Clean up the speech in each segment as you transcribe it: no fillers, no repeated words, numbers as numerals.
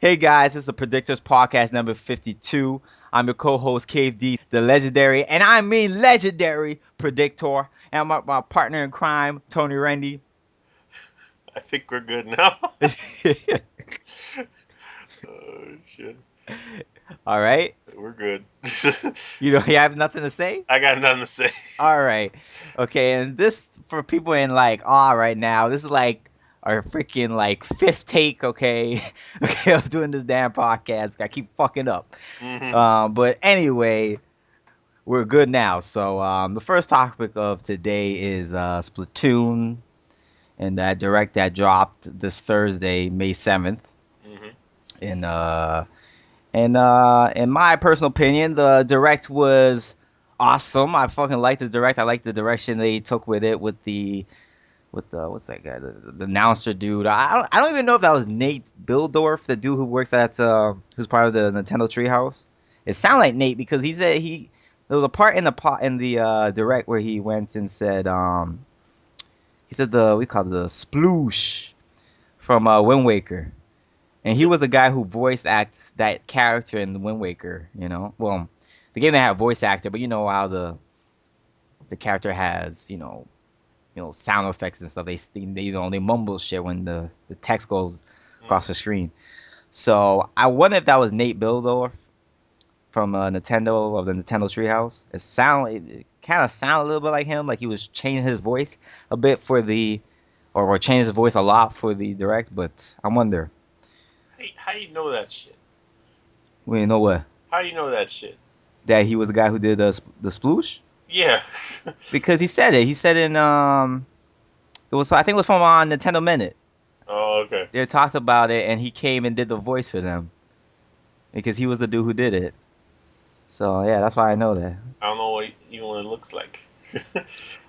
Hey guys, this is the Predictors podcast number 52. I'm your co-host Cave D, the legendary, and I mean legendary Predictor, and my partner in crime, Tony Rendy. I think we're good now. All Shit. right, We're good. you have nothing to say. I got nothing to say. All right, okay, and this for people in like awe right now. This is like our freaking like fifth take. Okay, okay, I was doing this damn podcast. I keep fucking up. Hmm. But anyway. We're good now. So the first topic of today is Splatoon and that direct that dropped this Thursday, May 7th. Hmm. And in my personal opinion, the direct was awesome. I fucking liked the direct. I liked the direction they took with it with the what's that guy, the announcer dude. I don't even know if that was Nate Bildorf, the dude who works at who's part of the Nintendo Treehouse. It sounded like Nate because he said there was a part in the direct where he went and said he said the we call it the sploosh from Wind Waker, and he Yep. was the guy who voice acts that character in Wind Waker. You know, well, the game they have voice actor, but you know how the character has sound effects and stuff. They mumble shit when the text goes across Hmm. the screen. So I wonder if that was Nate Bildorf from Nintendo of the Nintendo Treehouse. It kind of sounded a little bit like him, like he was changing his voice a bit for the or changed his voice a lot for the direct. But I wonder. How you know that shit? We know what How you know that shit? that he was the guy who did the sploosh Yeah. because he said it. He said in it was I think it was from Nintendo Minute. Oh, okay. They talked about it, and he came and did the voice for them because he was the dude who did it. So yeah, that's why I know that. I don't know what even what it looks like. Well,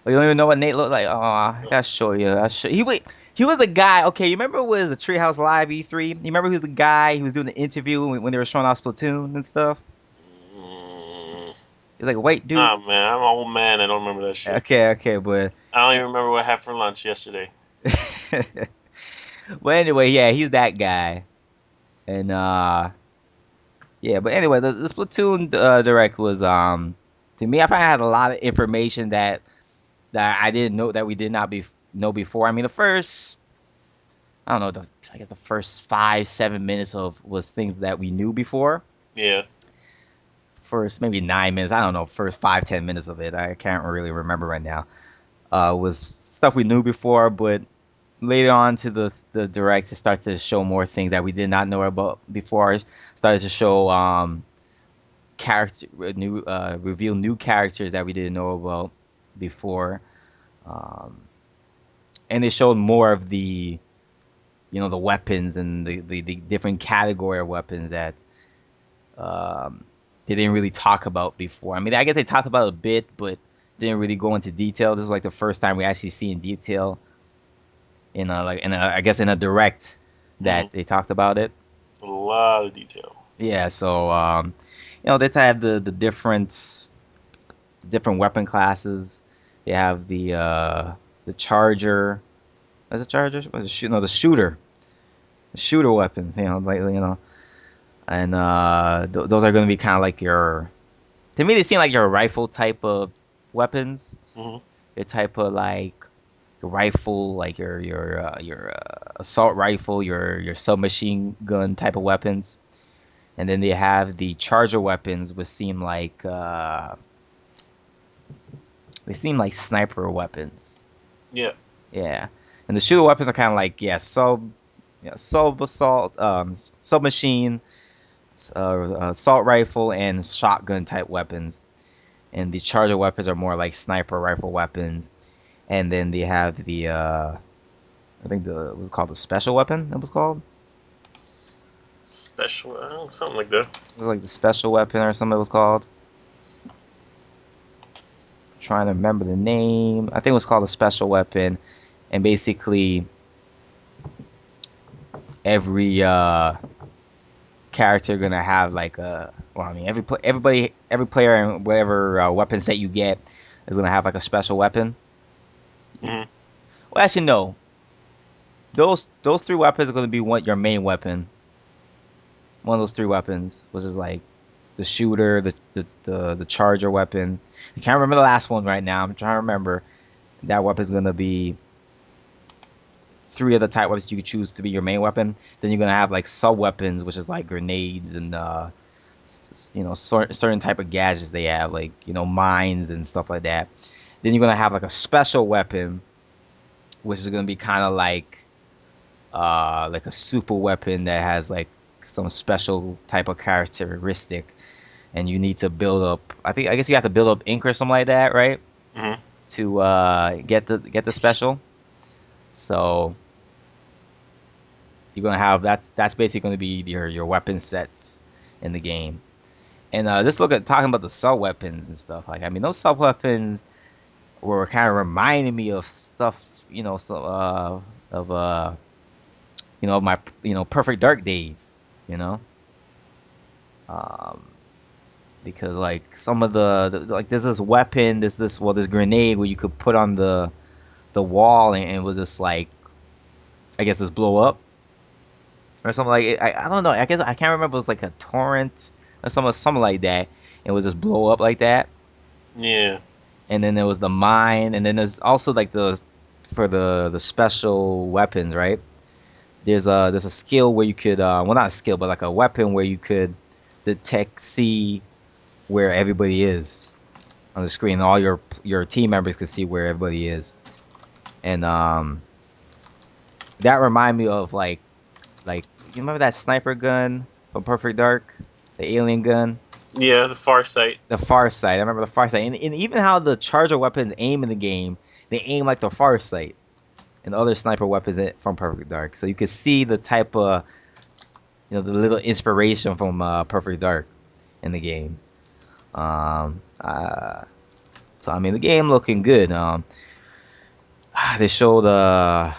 you don't even know what Nate looked like. Oh, I gotta show you. He was the guy. Okay, you remember it was the Treehouse Live E3? You remember he was the guy who was doing the interview when they were showing off Splatoon and stuff? Mm. He's like a white dude. Nah, man, I'm an old man. I don't remember that shit. Okay, but I don't even remember what I had for lunch yesterday. but anyway, yeah, he's that guy. And yeah, but anyway, the Splatoon direct was to me, I found I had a lot of information that I didn't know that we did not know before. I mean, the first I don't know, I guess the first 5 7 minutes of was things that we knew before. Yeah. First maybe 9 minutes, I don't know, first 5 10 minutes of it, I can't really remember right now. Was stuff we knew before, but later on to the direct, it started to show more things that we did not know about before. It started to show character new reveal new characters that we didn't know about before, um, and it showed more of the weapons and the different category of weapons that um, they didn't really talk about before. I mean, I guess they talked about it a bit, but didn't really go into detail. This was like the first time we actually see in detail I guess in a direct Hmm. that they talked about it. A lot of detail. Yeah, so they have the different weapon classes. They have the charger. What's the charger? What's the shoot? No, the shooter weapons. And those are going to be kind of like your. To me, they seem like your rifle type of weapons. Hmm. Your type of like your rifle, like your assault rifle, your submachine gun type of weapons. And then they have the charger weapons, which seem like sniper weapons. Yeah. Yeah, and the shooter weapons are kind of like sub assault, submachine, assault rifle, and shotgun type weapons. And the charger weapons are more like sniper rifle weapons. And then they have I think the was it called the special weapon. That was called. Special. I don't know, something like that. It was like the special weapon or something. It was called. Trying to remember the name. I think it was called a special weapon, and basically every character gonna have like a. Well, I mean, every player and whatever weapon set you get is gonna have like a special weapon. Hmm. Well, actually, no. Those three weapons are gonna be your main weapon, one of those three weapons, which is like the shooter, the charger weapon. I can't remember the last one right now. I'm trying to remember. That weapon's gonna be three of the type weapons you could choose to be your main weapon. Then you're gonna have like sub weapons, which is like grenades and certain type of gadgets they have, like mines and stuff like that. Then you're gonna have like a special weapon, which is gonna be kind of like a super weapon that has like some special type of characteristic, and you need to build up. I guess you have to build up ink or something like that, right? Hmm. To get the special. So you're gonna have that's basically gonna be your weapon sets in the game. And just look at talking about the sub weapons and stuff. Like I mean, those sub weapons were kind of reminding me of stuff, of of my Perfect Dark days, you know, um, because like some of like there's this weapon, this grenade where you could put on the wall and it was just like I guess just blow up or something like it. I don't know. I guess I can't remember. It was like a torrent or something like that. It would just blow up like that. Yeah. And then there was the mine, and then there's also like for the special weapons, right? There's a skill where you could well, not a skill, but like a weapon where you could detect, see where everybody is on the screen. All your team members could see where everybody is, and that remind me of like you remember that sniper gun from Perfect Dark, the alien gun, Yeah, the Far Sight. the Far Sight. I remember the Far Sight, and even how the charger weapons aim in the game, they aim like the Far Sight and other sniper weapons from Perfect Dark. So you could see the type of the little inspiration from Perfect Dark in the game. Um, uh, so I mean the game looking good. They showed the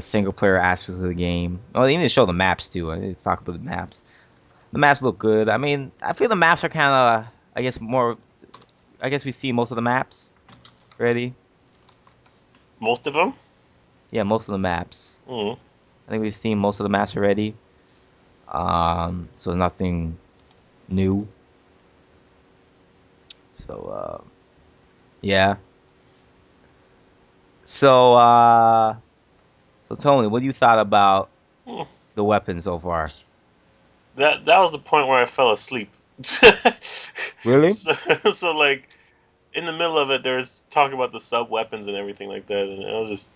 single player aspects of the game. Oh, they even showed the maps too. I need to talk about the maps. The maps look good. I mean, I feel the maps are kind of, I guess more. I guess we see most of the maps already. Most of them. Yeah, most of the maps. Mm. I think we've seen most of the maps already. So it's nothing new. So yeah. So so Tony, what do you thought about Mm. the weapons so far? That was the point where I fell asleep. Really? so, so like in the middle of it, there's talking about the sub weapons and everything like that, and I was just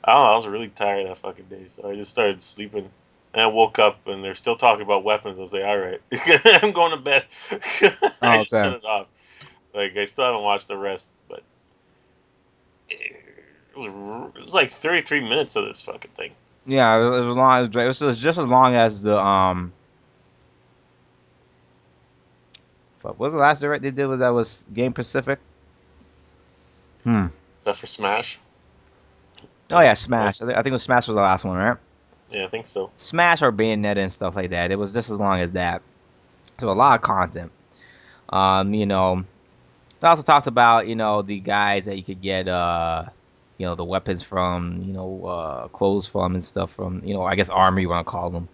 I don't know, I was really tired that fucking day, so I just started sleeping. And I woke up and they're still talking about weapons. I was like, all right, I'm going to bed. I Oh, just okay. shut it off. Like I still haven't watched the rest, but it was like 33 minutes of this fucking thing. Yeah, it was as long as it was just as long as the fuck, what was the last direct they did? Was Game Pacific? Hmm. Is that for Smash? Oh Was yeah, that Smash? Smash. I think it was Smash was the last one, right? Yeah, I think so. Smash or Bayonetta and stuff like that. It was just as long as that. So a lot of content. You know, it also talks about the guys that you could get the weapons from, clothes from and stuff from, I guess armor you want to call them,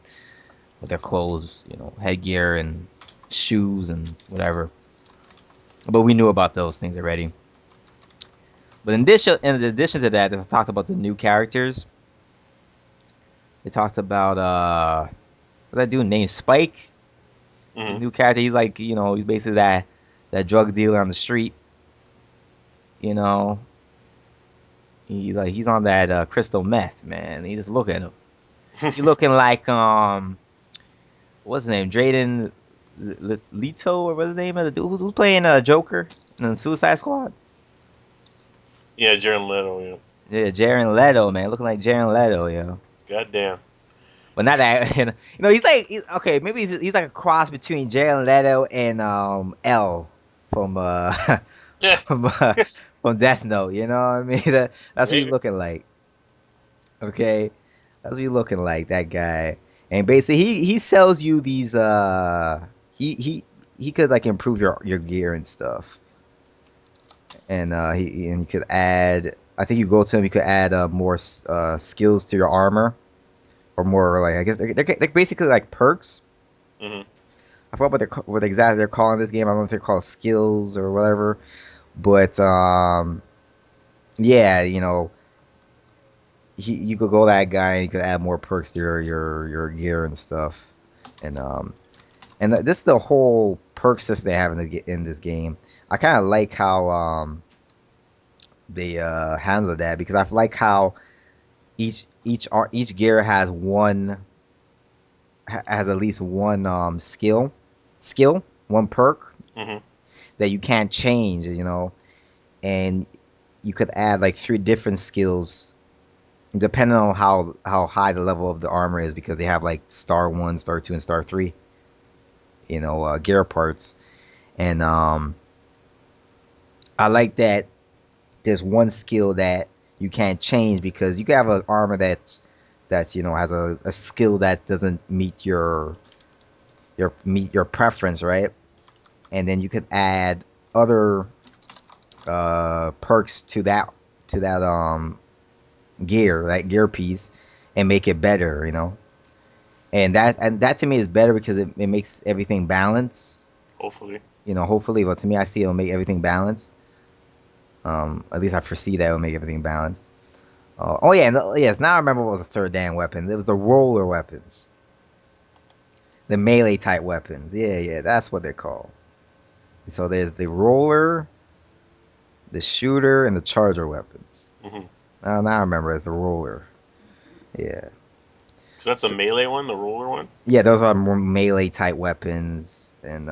with their clothes, headgear and shoes and whatever. But we knew about those things already. But in addition to that, they talked about the new characters. They talked about what's that dude named Spike? His Hmm. new character. He's like, he's basically that drug dealer on the street. You know, he's on that crystal meth, man. You just look at him. He looking like what's his name? Drayden Leto, or what's his name of the dude who's playing Joker in the Suicide Squad? Yeah, Jared Leto. Yeah. Yeah, Jared Leto, man, looking like Jared Leto, yo. Goddamn. But not that, he's like okay, maybe he's like a cross between Jared Leto and L from Yeah. from from Death Note. You know what I mean? That's what he's Maybe. looking like. Okay, that's what he's looking like. That guy, and basically he sells you these. He could like improve your gear and stuff, and you could add. I think you go to him. You could add more skills to your armor. or more like I guess they're basically like perks. Hmm. I forgot what exactly they're calling this game. I don't know if they're called skills or whatever. But yeah, you could go that guy and you could add more perks to your gear and stuff. And this is the whole perk system they have in this game. I kind of like how they handle that because I like how each gear has has at least one one perk Hmm. that you can't change, and you could add like three different skills depending on how high the level of the armor is because they have like star 1, star 2, and star 3, gear parts. And I like that there's one skill that you can't change because you can have an armor that's has a skill that doesn't meet your preference, right? And then you could add other perks to that gear piece, and make it better, and that to me is better because it makes everything balance. Hopefully. Hopefully, but to me, I see it'll make everything balance. At least I foresee that it'll make everything balance. Oh yeah, yes. Now I remember what was the third damn weapon. It was the roller weapons, the melee type weapons. Yeah, yeah, that's what they're called. So there's the roller, the shooter, and the charger weapons. Hmm. Now I remember it's the roller. Yeah. So that's the So, melee one, the roller one. yeah, those are more melee type weapons, and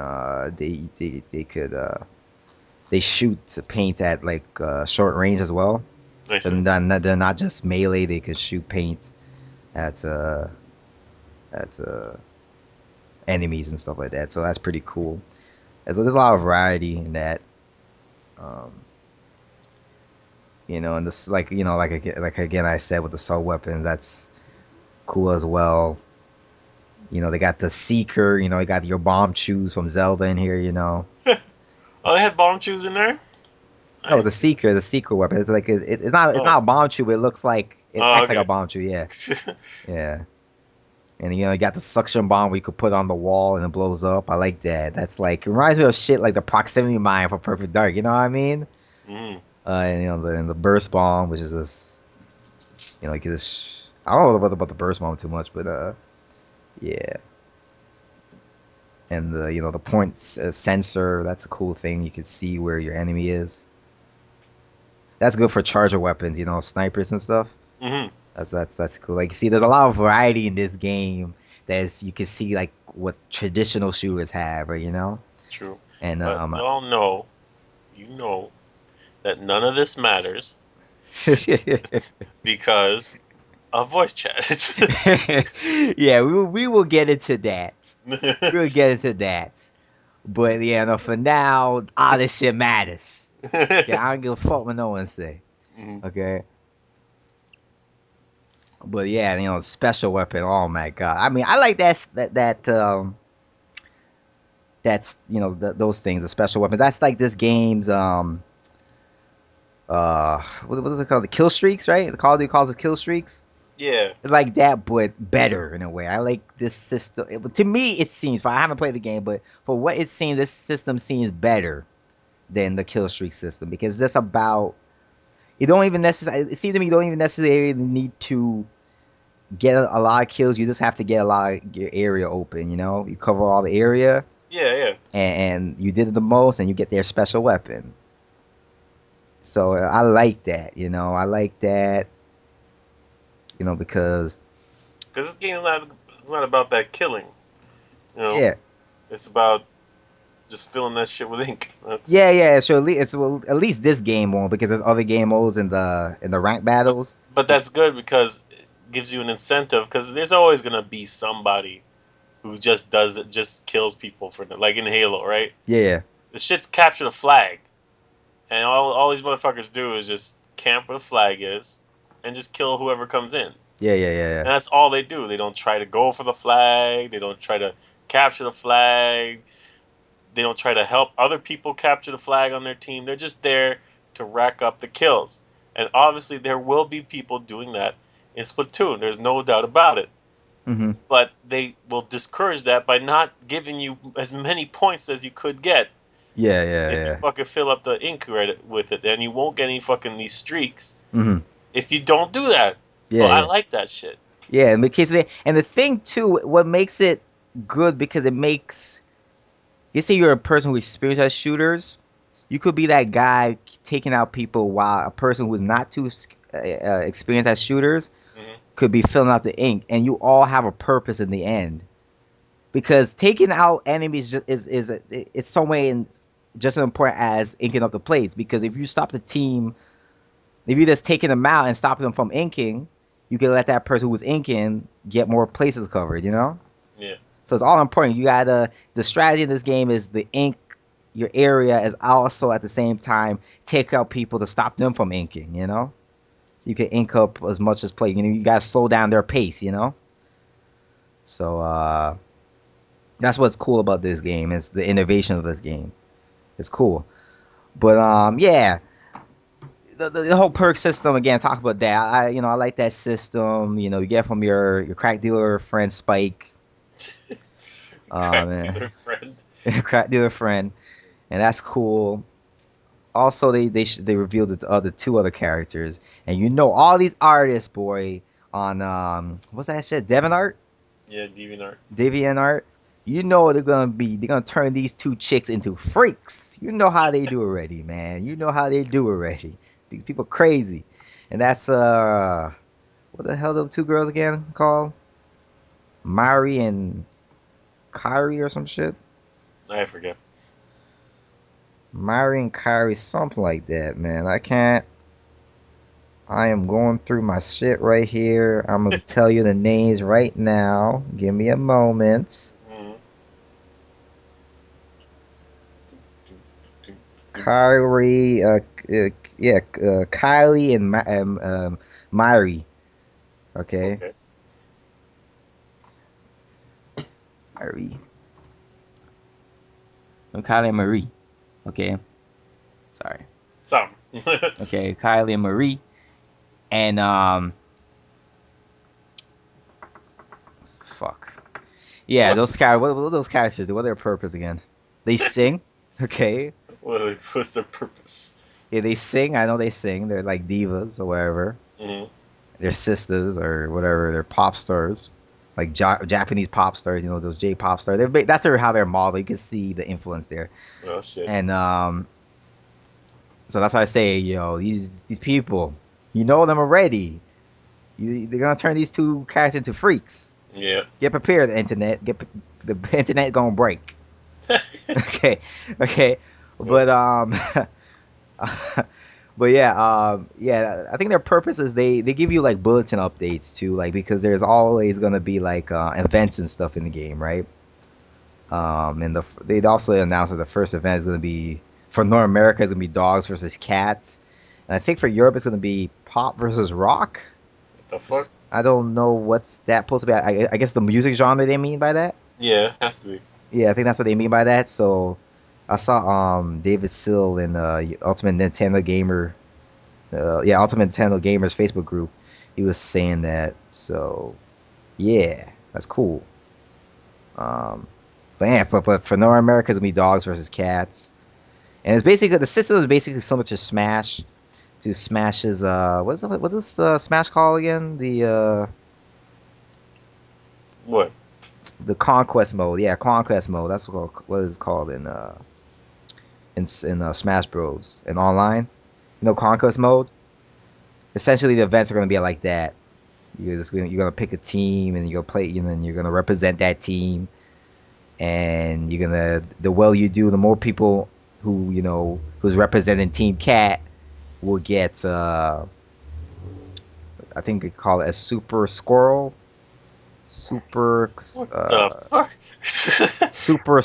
they could they shoot paint at like short range as well. I see. They're not just melee. They could shoot paint at at enemies and stuff like that. So that's pretty cool. So there's a lot of variety in that. Um, and this like again I said with the assault weapons, that's cool as well. They got the seeker. You got your bomb choose from Zelda in here. Oh, they had bomb shoes in there. No, Nice. the seeker weapon. It's like it's Oh. not a bomb chew, but it Oh, acts like a okay. bomb chew. Yeah, yeah. And you got the suction bomb where you could put on the wall and it blows up. I like that. That's like it reminds me of shit like the proximity mine for Perfect Dark. You know what I mean? Mm. And the burst bomb, which is this, like this. I don't know about the burst bomb too much, but yeah. And the point sensor. That's a cool thing. You can see where your enemy is. That's good for charger weapons. Snipers and stuff. Hmm. That's cool. Like, see, there's a lot of variety in this game. That's you can see like what traditional shooters have, or True. and But y'all know, you know that none of this matters because of voice chat. yeah, we will get into that. We'll get into that. But yeah, no, for now, all this shit matters. Okay, I don't give a fuck what no one say. Mhm. Okay, but yeah, special weapon. Oh my god, I mean, I like that's those things, the special weapons. That's like this game's what is it called? The kill streaks, right? The Call of Duty calls it kill streaks. Yeah. It's like that, but better in a way. I like this system. To me, it seems. I haven't played the game, but for what it seems, this system seems better than the kill streak system because it's just about. You don't even necessarily. It seems to me you don't even necessarily need to get a lot of kills. You just have to get a lot of your area open. You cover all the area, Yeah, yeah. and you did it the most, and you get their special weapon. So I like that. I like that. Because Because this game is not, it's not about that killing. You know, yeah, it's about just filling that shit with ink. That's yeah, yeah. So at least this game won't because there's other game modes in the rank but battles. but that's good because it gives you an incentive. Because there's always gonna be somebody who just does it, just kills people for like in Halo, right? Yeah, The shit's capture the flag, and all these motherfuckers do is just camp where the flag is, and just kill whoever comes in. yeah, yeah, yeah, yeah. And that's all they do. They don't try to go for the flag. They don't try to capture the flag. They don't try to help other people capture the flag on their team. They're just there to rack up the kills. And obviously, there will be people doing that in Splatoon. There's no doubt about it. Mm-hmm. but they will discourage that by not giving you as many points as you could get Yeah, yeah, if you yeah. fucking fill up the ink right with it, and you won't get any fucking these streaks Mm-hmm. if you don't do that. So Yeah, I yeah. like that shit. Yeah, and and the thing too, what makes it good because it makes you say you're a person who experiences shooters, you could be that guy taking out people while a person who is not too experienced as shooters Hmm. could be filling out the ink, and you all have a purpose in the end. Because taking out enemies is it's some way just as important as inking up the plates. Because if you stop the team, if you just taking them out and stopping them from inking, you can let that person who's inking get more places covered. You know. Yeah. So it's all important. You gotta the strategy in this game is the ink your area is also at the same time take out people to stop them from inking, you know? So you can ink up as much as play. You know, you gotta slow down their pace, you know? So that's what's cool about this game is the innovation of this game. It's cool. But yeah, the whole perk system again, talk about that. I like that system, you get from your crack dealer friend Spike. Crack Man. dealer friend. Crack dealer friend. And that's cool. Also, they revealed the other two other characters, and all these artists, boy, on what's that shit, DeviantArt, Yeah, DeviantArt. DeviantArt. They're gonna turn these two chicks into freaks. You know how they do already, man. You know how they do already. These people crazy, and that's what the hell are those two girls again called? Mari and Kyrie or some shit. I forget. Mari and Kyrie, something like that, man. I am going through my shit right here. I'm gonna tell you the names right now. Give me a moment. Mm. Kyrie, yeah, Kylie and Mari. Okay, Okay. Mari. Kylie and Marie. Okay, sorry. Some. Okay, Kylie and Marie, and fuck. Yeah, what? those characters. What those characters do? What are their purpose again? They sing. Okay. What's their purpose? Yeah, they sing. I know they sing. They're like divas or whatever. Mm-hmm. Their sisters or whatever, they're pop stars, like Japanese pop stars, those J pop stars. That's how they're modeled. You can see the influence there, Oh shit. and so that's why I say, these people, you know them already. They're gonna turn these two characters into freaks. Yeah. Get prepared, internet. The internet gonna break. Okay, okay, Well, but but yeah, I think their purpose is they give you like bulletin updates too, like because there's always gonna be like events and stuff in the game, right? And they also announced that the first event is gonna be for North America is gonna be dogs versus cats, and I think for Europe it's gonna be pop versus rock. what the fuck? I don't know what's that supposed to be. I guess the music genre they mean by that. Yeah, has to be. Yeah, I think that's what they mean by that. So I saw David Sill in Ultimate Nintendo Gamer Ultimate Nintendo Gamers Facebook group. He was saying that. So yeah, that's cool. Um, but yeah, but for North America, it's gonna be dogs versus cats, and it's basically the system is basically similar to Smash. To Smash's what's this Smash call again? What? The Conquest mode. Yeah, Conquest mode. That's what it's called in Smash Bros. In online. Conquest mode. Essentially, the events are gonna be like that. You're gonna pick a team and you're gonna play, and you're gonna represent that team, and the well you do, the more people who's representing Team Cat will get I think they call it a super squirrel, super What the uh fuck? super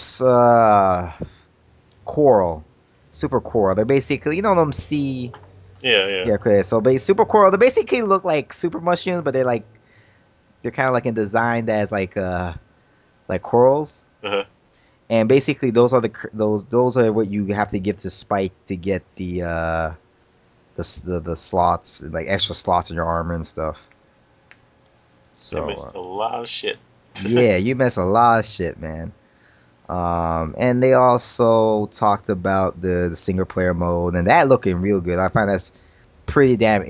coral, super coral. They're basically them sea. Yeah, yeah. Yeah, okay. So super coral. They basically look like super mushrooms, but they're kind of like in design as like corals. Uh-huh. And basically, those are what you have to give to Spike to get the slots, like extra slots in your armor and stuff. I So missed a lot of shit. yeah, you miss a lot of shit, man. And they also talked about the single player mode, and that looking real good. I find that's pretty damn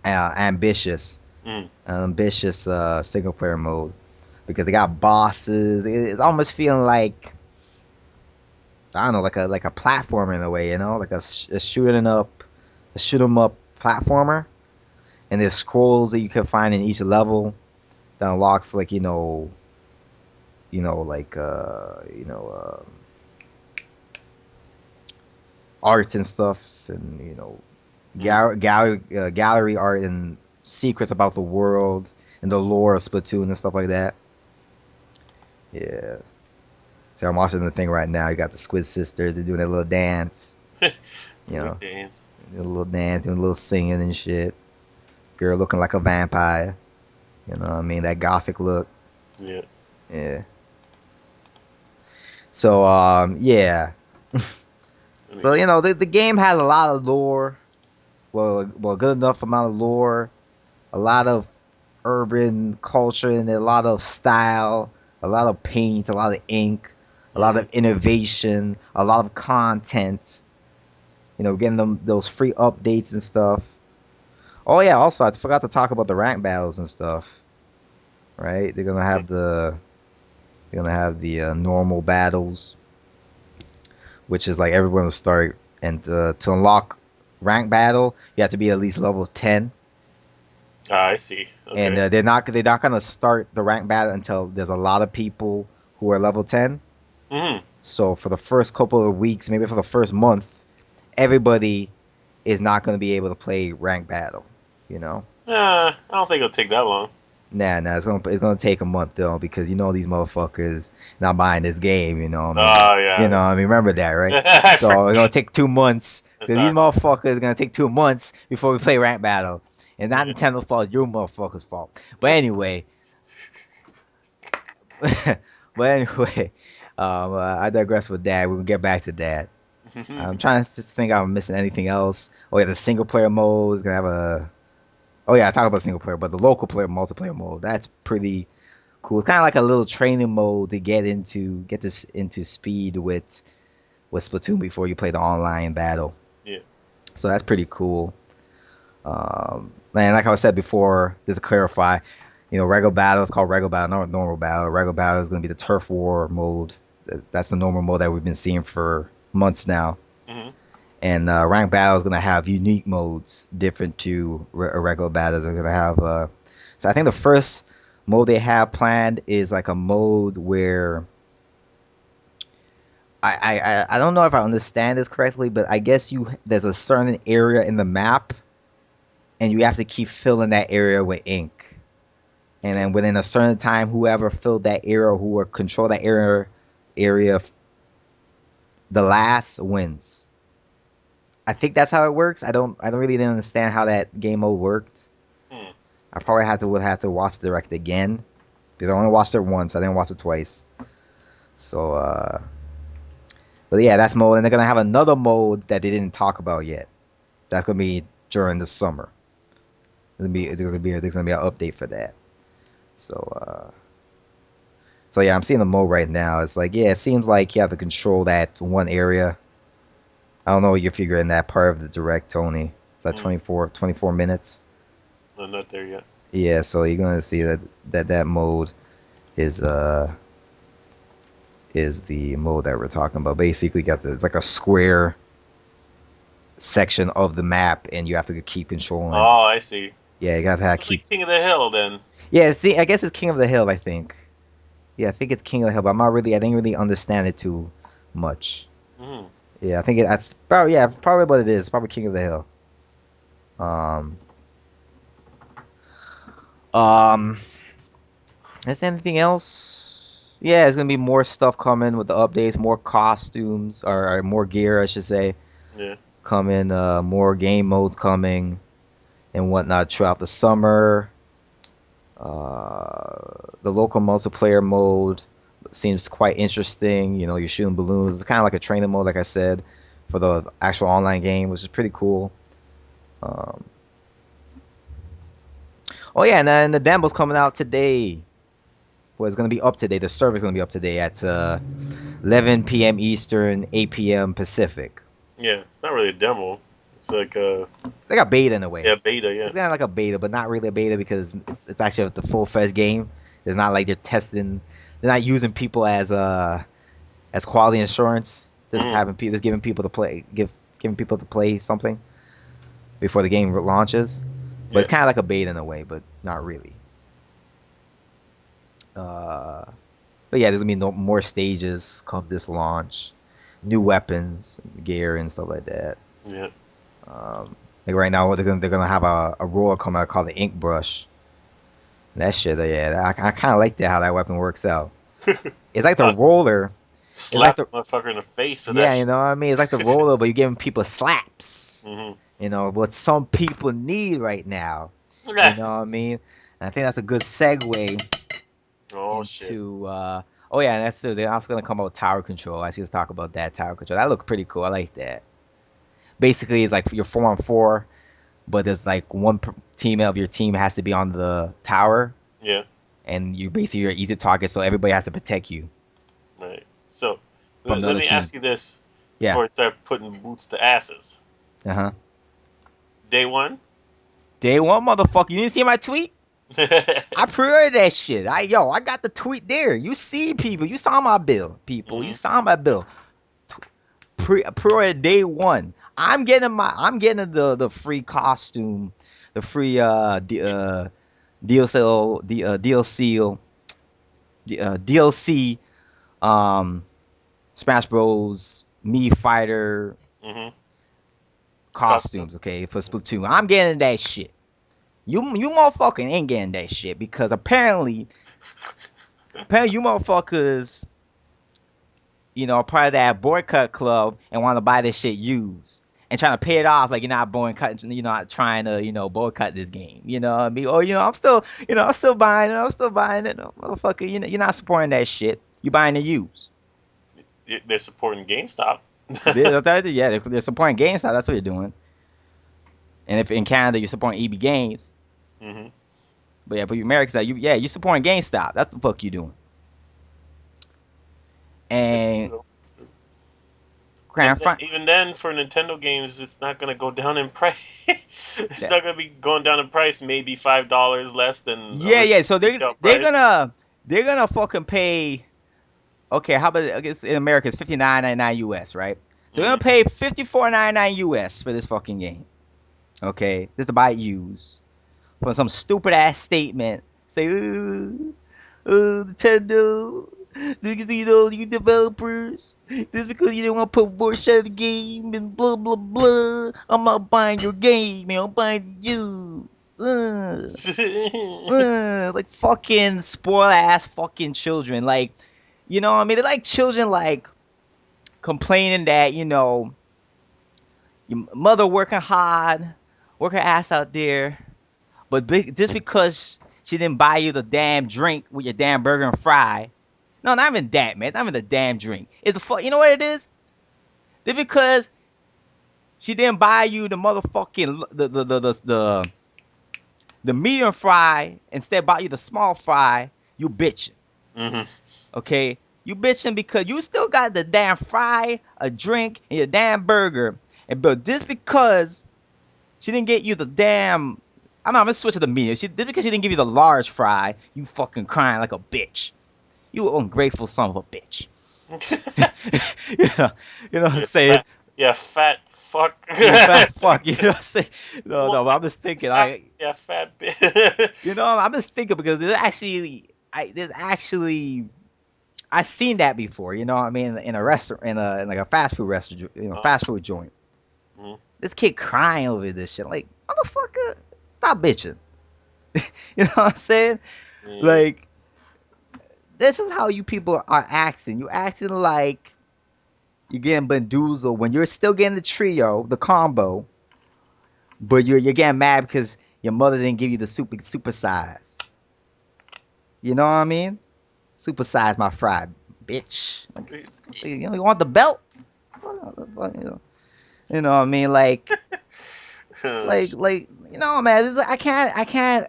ambitious, Mm, ambitious single player mode because they got bosses. It's almost feeling like I don't know, like a platformer in a way, you know, like a shoot 'em up platformer. And there's scrolls that you can find in each level that unlocks like like arts and stuff, and mm. gallery art and secrets about the world and the lore of Splatoon and stuff like that. Yeah. So I'm watching the thing right now. You got the Squid Sisters. They're doing their little dance. You Doing know, dance. doing a little dance, doing a little singing and shit. Girl looking like a vampire. You know what I mean? That gothic look. Yeah. Yeah. So yeah. I So mean, the game has a lot of lore. Well, good enough amount of lore, a lot of urban culture, and a lot of style, a lot of paint, a lot of ink, a lot mm, of innovation, a lot of content. Getting them those free updates and stuff. Oh yeah, also I forgot to talk about the rank battles and stuff. Right? They're gonna have the normal battles, which is like everyone will start, and to unlock rank battle, you have to be at least level 10. I see. And Okay. they're not gonna start the rank battle until there's a lot of people who are level 10. Mm. So for the first couple of weeks, maybe for the first month, everybody is not gonna be able to play rank battle. You know, I don't think it'll take that long. nah, it's gonna take a month though because these motherfuckers not buying this game. You know, what I mean, Oh yeah. remember that, right? I So it's forgot. gonna take 2 months That's because these our fault. motherfuckers gonna take 2 months before we play rank battle, and not Yeah. Nintendo's fault, your motherfuckers' fault. But anyway, but anyway, I digress with that. We will get back to that. I'm trying to think I'm missing anything else. Oh yeah, the single player mode is gonna have a. Oh yeah, I talk about single player, but the local player multiplayer mode that's pretty cool. It's kind of like a little training mode to get this into speed with Splatoon before you play the online battle. Yeah. So that's pretty cool. And like I said before, just to clarify, regular battle is called regular battle, not normal battle. Regular battle is going to be the turf war mode. That's the normal mode that we've been seeing for months now. Hmm. And ranked battle is going to have unique modes different to a regular battle. They're going to have. So I think the first mode they have planned is like a mode where I don't know if I understand this correctly, but I guess there's a certain area in the map, and you have to keep filling that area with ink. And then within a certain time, whoever filled that area, who will control that area the last wins. I think that's how it works. I don't really understand how that game mode worked. Hmm. I probably would have to watch the direct again because I only watched it once. I didn't watch it twice. So but yeah, that's mode, and they're gonna have another mode that they didn't talk about yet. That's gonna be during the summer. There's gonna be an update for that. So yeah, I'm seeing the mode right now. It's like, yeah, it seems like you have to control that one area. I don't know if you're figuring that part of the direct, Tony. It's like Hmm. 24 minutes. I'm not there yet. Yeah, so you're gonna see that mode is is the mode that we're talking about. Basically, it's like a square section of the map, and you have to keep controlling. Oh, I see. Yeah, you got to It's like keep. King of the Hill then. Yeah, see, I guess it's King of the Hill. I think. Yeah, I think it's King of the Hill, but I didn't really understand it too much. Hmm. Yeah, I think probably, yeah, probably what it is. Probably King of the Hill. Um, um, is there anything else? Yeah, there's gonna be more stuff coming with the updates, more costumes or more gear, I should say, Yeah. coming. More game modes coming and whatnot throughout the summer. The local multiplayer mode seems quite interesting. You're shooting balloons. It's kind of like a training mode, like I said, for the actual online game, which is pretty cool. Um, Oh yeah, and then the demo's coming out today. Well, it's gonna be up today. The server's gonna be up today at 11 p.m. Eastern, 8 p.m. Pacific. Yeah, it's not really a demo. It's like a Like a beta in a way. yeah beta. Yeah. It's kind of like a beta, but not really a beta because it's actually the full fledged game. It's not like they're testing. They're not using people as quality insurance. Just Hmm. having people, just giving people to play, giving people to play something before the game launches. But Yeah. it's kind of like a beta in a way, but not really. Uh, but yeah, there's gonna be more stages come this launch, new weapons, gear, and stuff like that. Yeah. Like right now, they're gonna have a roller come out called the Ink Brush. That shit, yeah, I kind of like that how that weapon works out. It's like the Uh, roller. It's like slap the the motherfucker in the face with that Yeah, you know what I mean. It's like the shit. roller, but you're giving people slaps. Hmm. You know what some people need right now. You Okay. know what I mean. And I think that's a good segue Oh shit. into. Oh yeah, and that's they're also gonna come out with tower control. I should just talk about that tower control. That looked pretty cool. I like that. Basically, it's like you're 4-on-4, but there's like one team of your team has to be on the tower, Yeah. and you basically you're an easy target, so everybody has to protect you Right. So from the let other me team. ask you this Yeah. before I start putting boots to asses. Uh huh. Day one. Day one, motherfucker. You didn't see my tweet? I pre-ordered that shit. I got the tweet there. You see, people. You saw my bill, people. You Hmm. saw my bill. Pre-order day one. I'm getting the free costume, the free DLC DLC um Smash Bros. Me Fighter Hmm. Custom. costumes. Okay, for Splatoon. I'm getting that shit. You motherfucking ain't getting that shit because apparently you motherfuckers part of that boycott club and want to buy this shit used and trying to pay it off like you're not boycott, not trying to, boycott this game. You know what I mean? Or I'm still buying it. I'm still buying it. No, motherfucker, you're not supporting that shit. You buying the used. They're supporting GameStop. Yeah, they're supporting GameStop. That's what you're doing. And if in Canada you're supporting EB Games, Hmm. but yeah, but America's like you supporting GameStop. That's the fuck you doing. It's And true. Grand Front. Even then, for Nintendo games, it's not going to go down in price. It's That, not going to be going down in price. Maybe $5 less than yeah. original So retail they're price. gonna fucking pay. Okay, how about I guess in America it's 59.99 US, right? So we're gonna Hmm. pay 54.99 US for this fucking game. Okay, just to buy it used for some stupid ass statement. Say, Nintendo, because you developers, this because you didn't want to put voice out of the game and blah blah blah. I'm not buying your game, man. I'm buying you. Like fucking spoiled ass fucking children. Like, what I mean? They're like children, like complaining that your mother working hard, work her ass out there, but just because she didn't buy you the damn drink with your damn burger and fry. No, not even that, man. Not even the damn drink. It's the fuck. You know what it is? Just because she didn't buy you the motherfucking the medium fry, instead bought you the small fry. You bitching, Hmm. okay? You bitching because you still got the damn fry, a drink, and your damn burger, and but this because she didn't get you the damn. I'm gonna switch to the medium. Just because she didn't give you the large fry, you fucking crying like a bitch. You ungrateful son of a bitch. you know, what I'm Yeah, saying? fat. Yeah, fat fuck. You fat fuck. You know what I'm saying? No, What? no. But I'm just thinking. Yeah, fat bitch. I'm just thinking because there's actually, I seen that before. You know what I mean? In a restaurant, in like a fast food restaurant, fast food joint. Mhm. This kid crying over this shit. Like, motherfucker, stop bitching. You know what I'm saying? Yeah. Like, this is how you people are acting. You acting like you're getting bamboozled when you're still getting the trio, the combo, but you're getting mad because your mother didn't give you the super size. You know what I mean? Super size my fry, bitch. Like, you want the belt? You know what I mean? Like, Oh, man. I can't.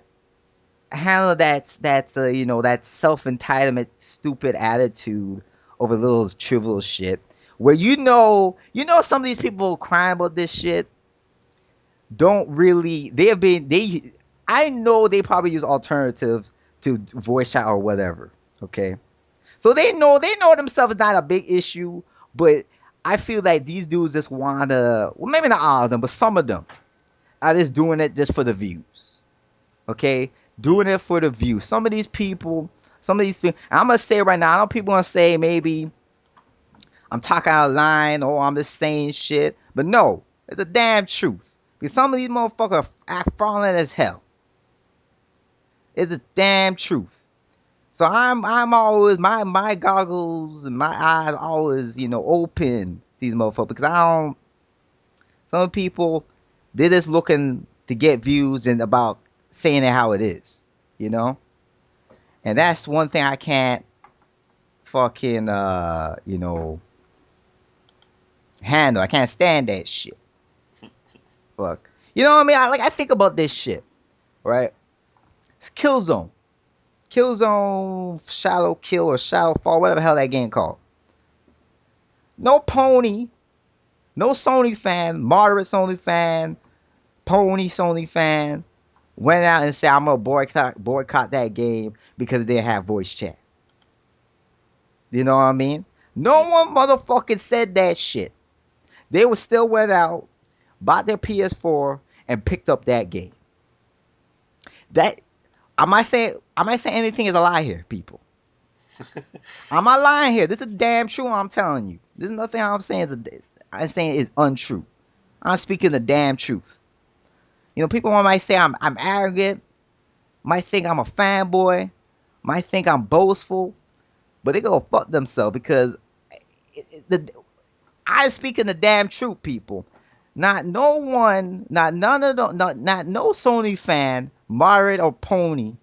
handle that self entitlement, stupid attitude over little trivial shit. Where some of these people crying about this shit don't really. They have been they. I know they probably use alternatives to voice chat or whatever. Okay, so they know themselves is not a big issue, but I feel like these dudes just wanna. Well, maybe not all of them, but some of them are just doing it just for the views. Okay, doing it for the view. Some of these people, some of these things. I'm gonna say right now. I know people gonna say maybe I'm talking out of line or I'm just saying shit, but no, it's a damn truth. Because some of these motherfuckers act falling as hell. It's a damn truth. So I'm always my goggles and my eyes always open to these motherfuckers because I don't. Some people they're just looking to get views and about saying it how it is, you know. And that's one thing I can't fucking handle. I can't stand that shit. Fuck. You know what I mean? I think about this shit, right? It's Killzone. Killzone Shallow Kill or Shallow Fall, whatever the hell that game called. No Pony, no Sony fan, moderate Sony fan, Pony Sony fan went out and said I'm gonna boycott that game because they didn't have voice chat. You know what I mean? No one motherfucking said that shit. They would still went out, bought their PS4, and picked up that game. That am I saying anything is a lie here, people? I'm not lying here. This is damn true. I'm telling you. This is nothing I'm saying I'm saying is untrue. I'm speaking the damn truth. People might say I'm arrogant, might think I'm a fanboy, might think I'm boastful, but they go fuck themselves because the I'm speaking the damn truth, people. Not no one, not none of the, not no Sony fan, moderate or pony,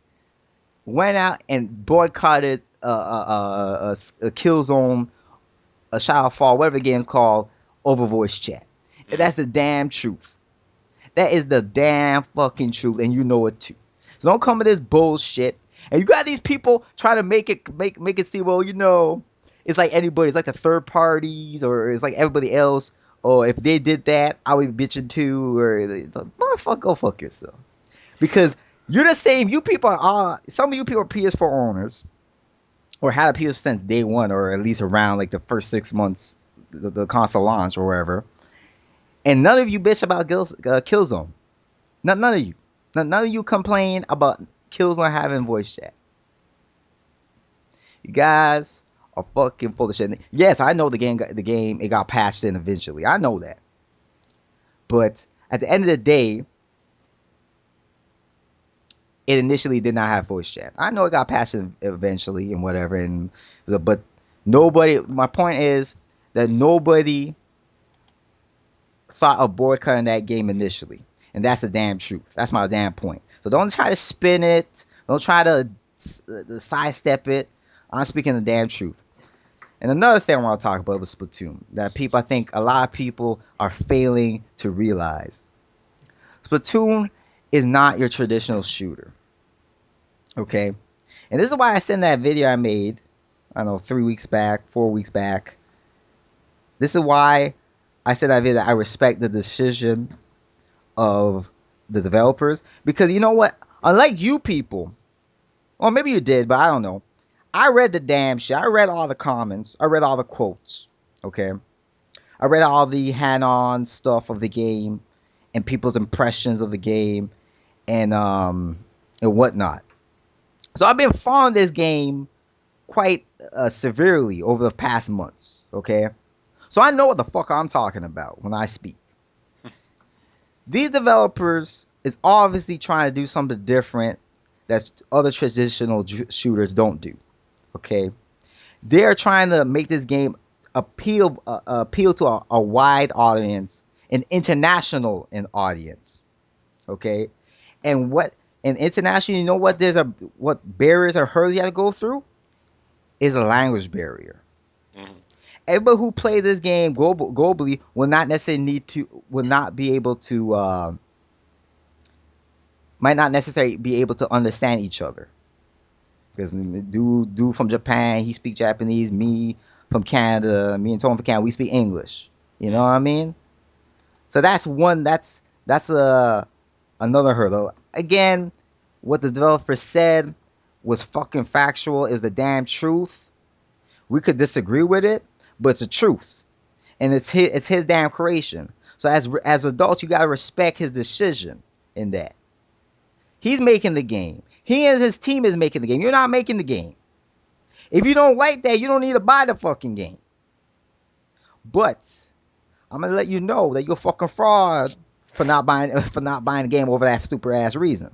went out and boycotted a Killzone, a Shadowfall, whatever the game's called, over voice chat. Mm. That's the damn truth. That is the damn fucking truth, and you know it too. So don't come with this bullshit. And you got these people trying to make it seem, well, it's like anybody, it's like the third parties, or it's like everybody else. Or if they did that, I would be bitching too. Or motherfucker, go fuck yourself. Because you're the same. You people are some of you people are PS4 owners, or had a PS since day one, or at least around like the first 6 months the console launch or wherever. And none of you bitch about Killzone. None of you. None of you complain about Killzone having voice chat. You guys are fucking full of shit. Yes, I know the game it got patched in eventually. I know that. But at the end of the day, it initially did not have voice chat. I know it got patched in eventually and whatever, but nobody. My point is that nobody thought of boycotting that game initially, and that's the damn truth. That's my damn point. So don't try to spin it. Don't try to sidestep it. I'm speaking the damn truth. And another thing I want to talk about was Splatoon. That people, I think, a lot of people are failing to realize. Splatoon is not your traditional shooter. Okay, and this is why I sent that video I made. I don't know, 3 weeks back, 4 weeks back. This is why I said that video. I respect the decision of the developers because you know what? Unlike you people, or maybe you did, but I don't know. I read the damn shit. I read all the comments. I read all the quotes. Okay, I read all the hand-on stuff of the game and people's impressions of the game and whatnot. So I've been following this game quite severely over the past months. Okay, so I know what the fuck I'm talking about when I speak. These developers is obviously trying to do something different that other traditional shooters don't do. Okay, they're trying to make this game appeal to a wide audience, an international audience. Okay, and what and internationally, you know what? What barriers or hurdles you have to go through is a language barrier. Mm. Everybody who plays this game globally will not necessarily will not be able to might not necessarily be able to understand each other. Because dude from Japan, he speak Japanese. Me from Canada, me and Tom from Canada, we speak English. You know what I mean? So that's one. That's a another hurdle. Again, what the developer said was fucking factual. Is the damn truth. We could disagree with it, but it's the truth, and it's his damn creation. So as adults, you gotta respect his decision in that. He's making the game. He and his team is making the game. You're not making the game. If you don't like that, you don't need to buy the fucking game. But I'm gonna let you know that you're a fucking fraud for not buying the game over that stupid ass reason.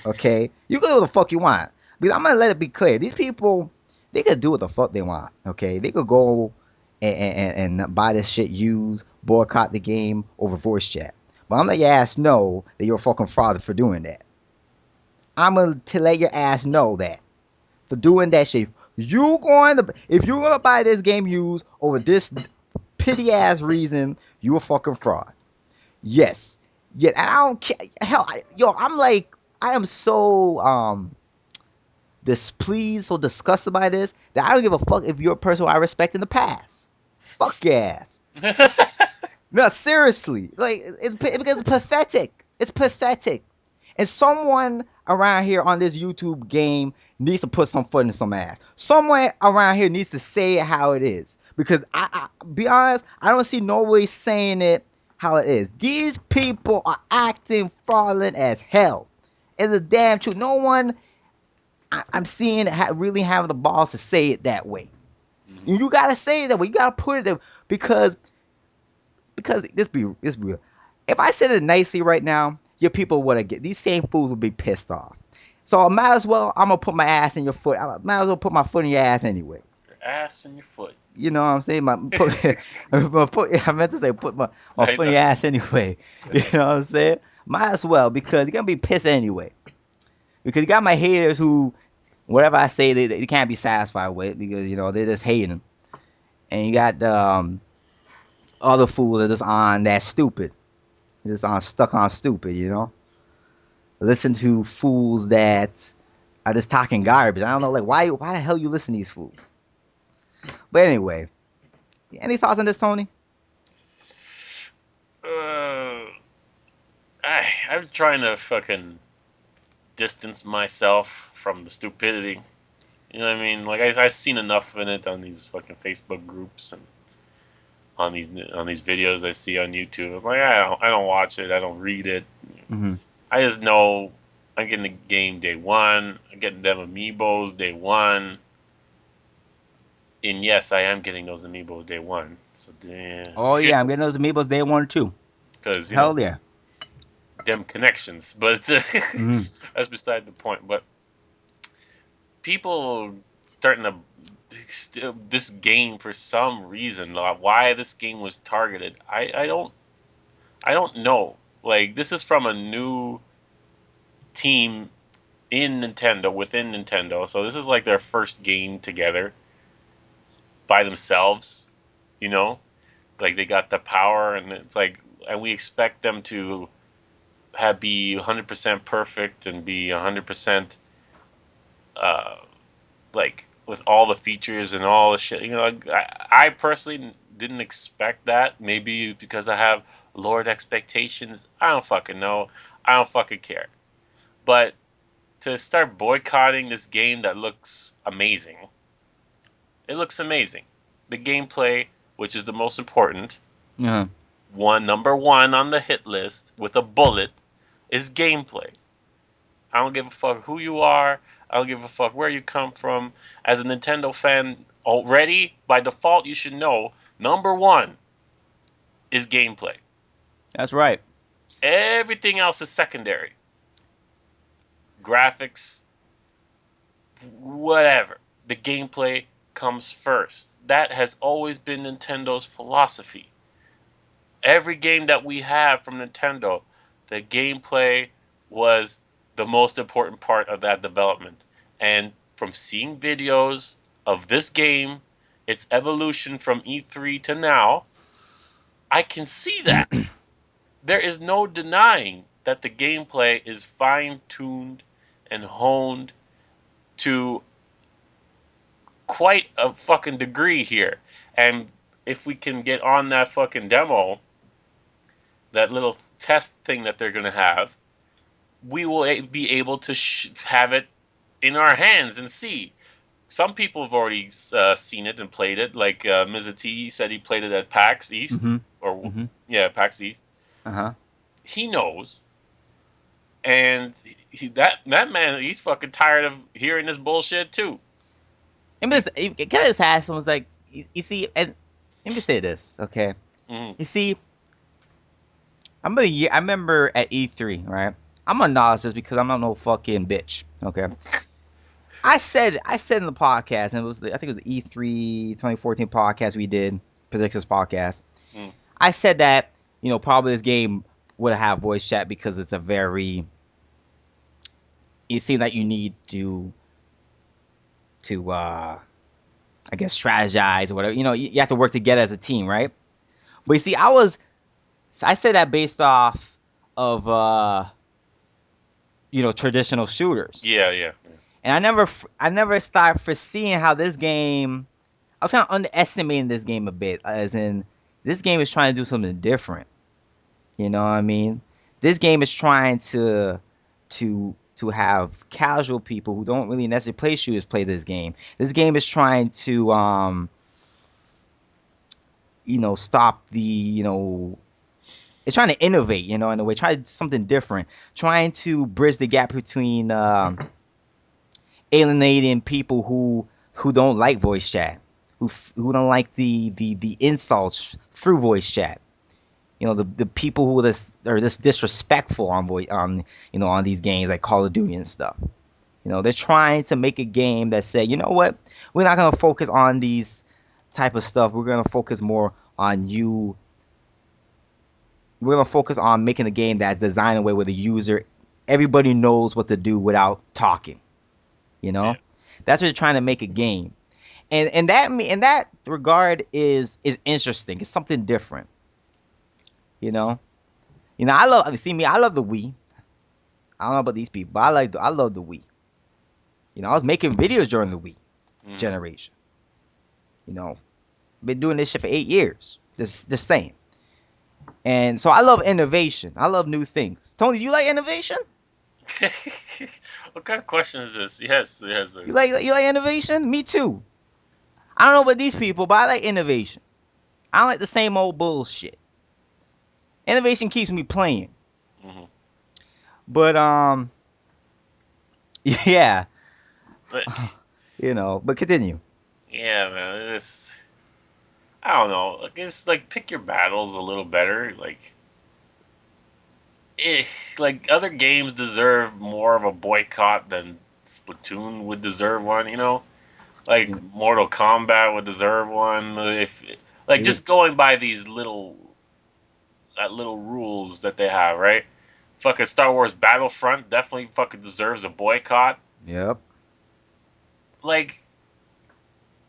Okay, you can do what the fuck you want. Because I'm gonna let it be clear. These people, they could do what the fuck they want. Okay, they could go and buy this shit used, boycott the game over voice chat. But I'm gonna let your ass know that you're a fucking fraud for doing that. I'm gonna let your ass know that for doing that shit. If you're gonna buy this game used over this pity ass reason, you a fucking fraud. Yes. Yet I don't care. Hell, I'm like, I am so displeased, so disgusted by this that I don't give a fuck if you're a person who I respect in the past. Fuck your ass. No, seriously. Like, because it's pathetic. It's pathetic. And someone around here on this YouTube game needs to put some foot in some ass. Someone around here needs to say it how it is. Because be honest, I don't see nobody saying it how it is. These people are acting fraudulent as hell. It's a damn truth. No one I'm seeing really having the balls to say it that way. Mhm. You gotta say it that way. You gotta put it there because this be real. If I said it nicely right now, your people would get these same fools would be pissed off. So I might as well I'm gonna put my ass in your foot. I might as well put my foot in your ass anyway. Your ass and your foot. You know what I'm saying? I meant to say put my I foot in know. your ass anyway. You know what I'm saying? Might as well because you're gonna be pissed anyway. Because you got my haters who whatever I say they can't be satisfied with because they're just hating. And you got other fools that just on that stupid. Just on stuck on stupid. Listen to fools that are just talking garbage. I don't know, like why the hell you listen to these fools? But anyway, any thoughts on this, Tony? Uh, I'm trying to fucking distance myself from the stupidity. You know what I mean? Like I've seen enough of it on these fucking Facebook groups and on these videos I see on YouTube. I'm like I don't watch it. I don't read it. Mm-hmm. I just know I'm getting the game day one. I'm getting them amiibos day one. And yes, I am getting those amiibos day one. So damn, Oh yeah, I'm getting those amiibos day one or two. because Hell yeah. them connections. But Mm-hmm. that's beside the point. But people starting to this game for some reason. Why this game was targeted, I don't know. Like this is from a new team in Nintendo within Nintendo, so this is like their first game together by themselves. You know, like they got the power, and it's like, and we expect them to have be 100% perfect and be 100% uh, like with all the features and all the shit. I personally didn't expect that. Maybe because I have lowered expectations. I don't fucking know. I don't fucking care. But to start boycotting this game that looks amazing, it looks amazing. The gameplay, which is the most important, Yeah. number one on the hit list with a bullet, is gameplay. I don't give a fuck who you are. I don't give a fuck where you come from. As a Nintendo fan already, by default, you should know number one is gameplay. That's right. Everything else is secondary. Graphics, whatever. The gameplay comes first. That has always been Nintendo's philosophy. Every game that we have from Nintendo, the gameplay was the most important part of that development. And from seeing videos of this game, its evolution from E3 to now, I can see that. There is no denying that the gameplay is fine tuned and honed to quite a fucking degree here. And if we can get on that fucking demo, that little test thing that they're gonna have, we will be able to have it in our hands and see. Some people have already seen it and played it. Like Mizati said, he played it at PAX East, Mm-hmm. or Mm-hmm. yeah, PAX East. Uh-huh. He knows, and that man, he's fucking tired of hearing this bullshit too. Can He, I just ask someone like you see, and let me say this, okay? mm, You see, I remember at E3, right? I'm a novice because I'm not no fucking bitch. Okay. I said in the podcast, and I think it was the E3 2014 podcast we did, PredicTOR's podcast. mm, I said that, probably this game would have voice chat because it's a very it seems like you need to I guess strategize or whatever. You have to work together as a team, right? But you see, I said that based off of traditional shooters. yeah, yeah, yeah. And I never started foreseeing how this game. I was kind of underestimating this game a bit, as in this game is trying to do something different. You know what I mean? This game is trying to have casual people who don't really necessarily play shooters play this game. This game is trying to stop the it's trying to innovate, in a way, try something different, trying to bridge the gap between alienating people who don't like voice chat, who don't like the insults through voice chat. The people who are this disrespectful on voice on these games like Call of Duty and stuff. They're trying to make a game that say, you know what, we're not gonna focus on these type of stuff. We're gonna focus more on you. We're gonna focus on making a game that's designed in a way where the user, everybody knows what to do without talking. You Yeah. know, that's what they're trying to make a game, and that in that regard is interesting. It's something different. You know, I love see me. I love the Wii. I don't know about these people, but I love the Wii. I was making videos during the Wii Mm. generation. You know, been doing this shit for 8 years. Just saying. And so I love innovation. I love new things. Tony, do you like innovation? What kind of question is this? Yes, yes. You like innovation? Me too. I don't know about these people, but I like innovation. I don't like the same old bullshit. Innovation keeps me playing. Mm-hmm. But yeah, But but continue. yeah, man, it's I don't know. Like, it's like pick your battles a little better. Eh, like other games deserve more of a boycott than Splatoon would deserve one. Like You Mortal Kombat would deserve one. If like know, just going by these little rules that they have, right? Fucking Star Wars Battlefront definitely fucking deserves a boycott. yep. Like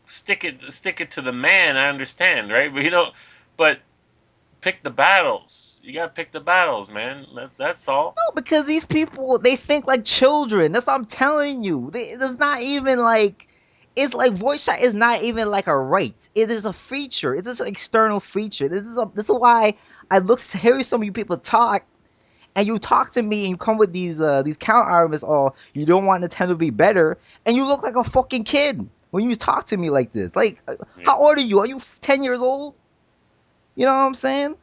stick it to the man. I understand, right? But pick the battles. You gotta pick the battles, man. That's all. No, because these people they think like children. That's what I'm telling you. It's not even like it's like voice chat is not even like a right. It is a feature. It is an external feature. This is why I hear some of you people talk and you talk to me and you come with these counter arguments. Oh, you don't want Nintendo to be better, and you look like a fucking kid when you talk to me like this. Like, Yeah. how old are you? Are you 10 years old? You know what I'm saying?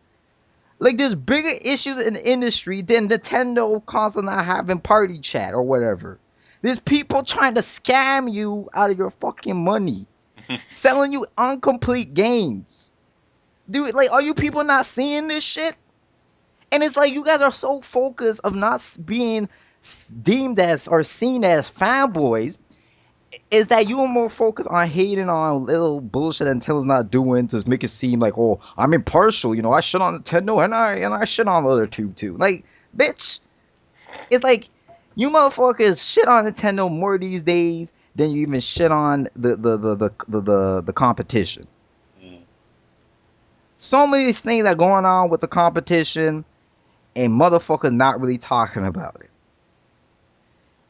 Like, there's bigger issues in the industry than Nintendo console not having party chat or whatever. There's people trying to scam you out of your fucking money, selling you incomplete games. Dude, like, are you people not seeing this shit? And it's like you guys are so focused of not being deemed as or seen as fanboys, is that you are more focused on hating on little bullshit that Nintendo's not doing to make it seem like, oh, I'm impartial. I shit on Nintendo and I shit on the other two too. Like, bitch, it's like you motherfuckers shit on Nintendo more these days than you even shit on the competition. Mm. So many things that are going on with the competition, and motherfuckers not really talking about it.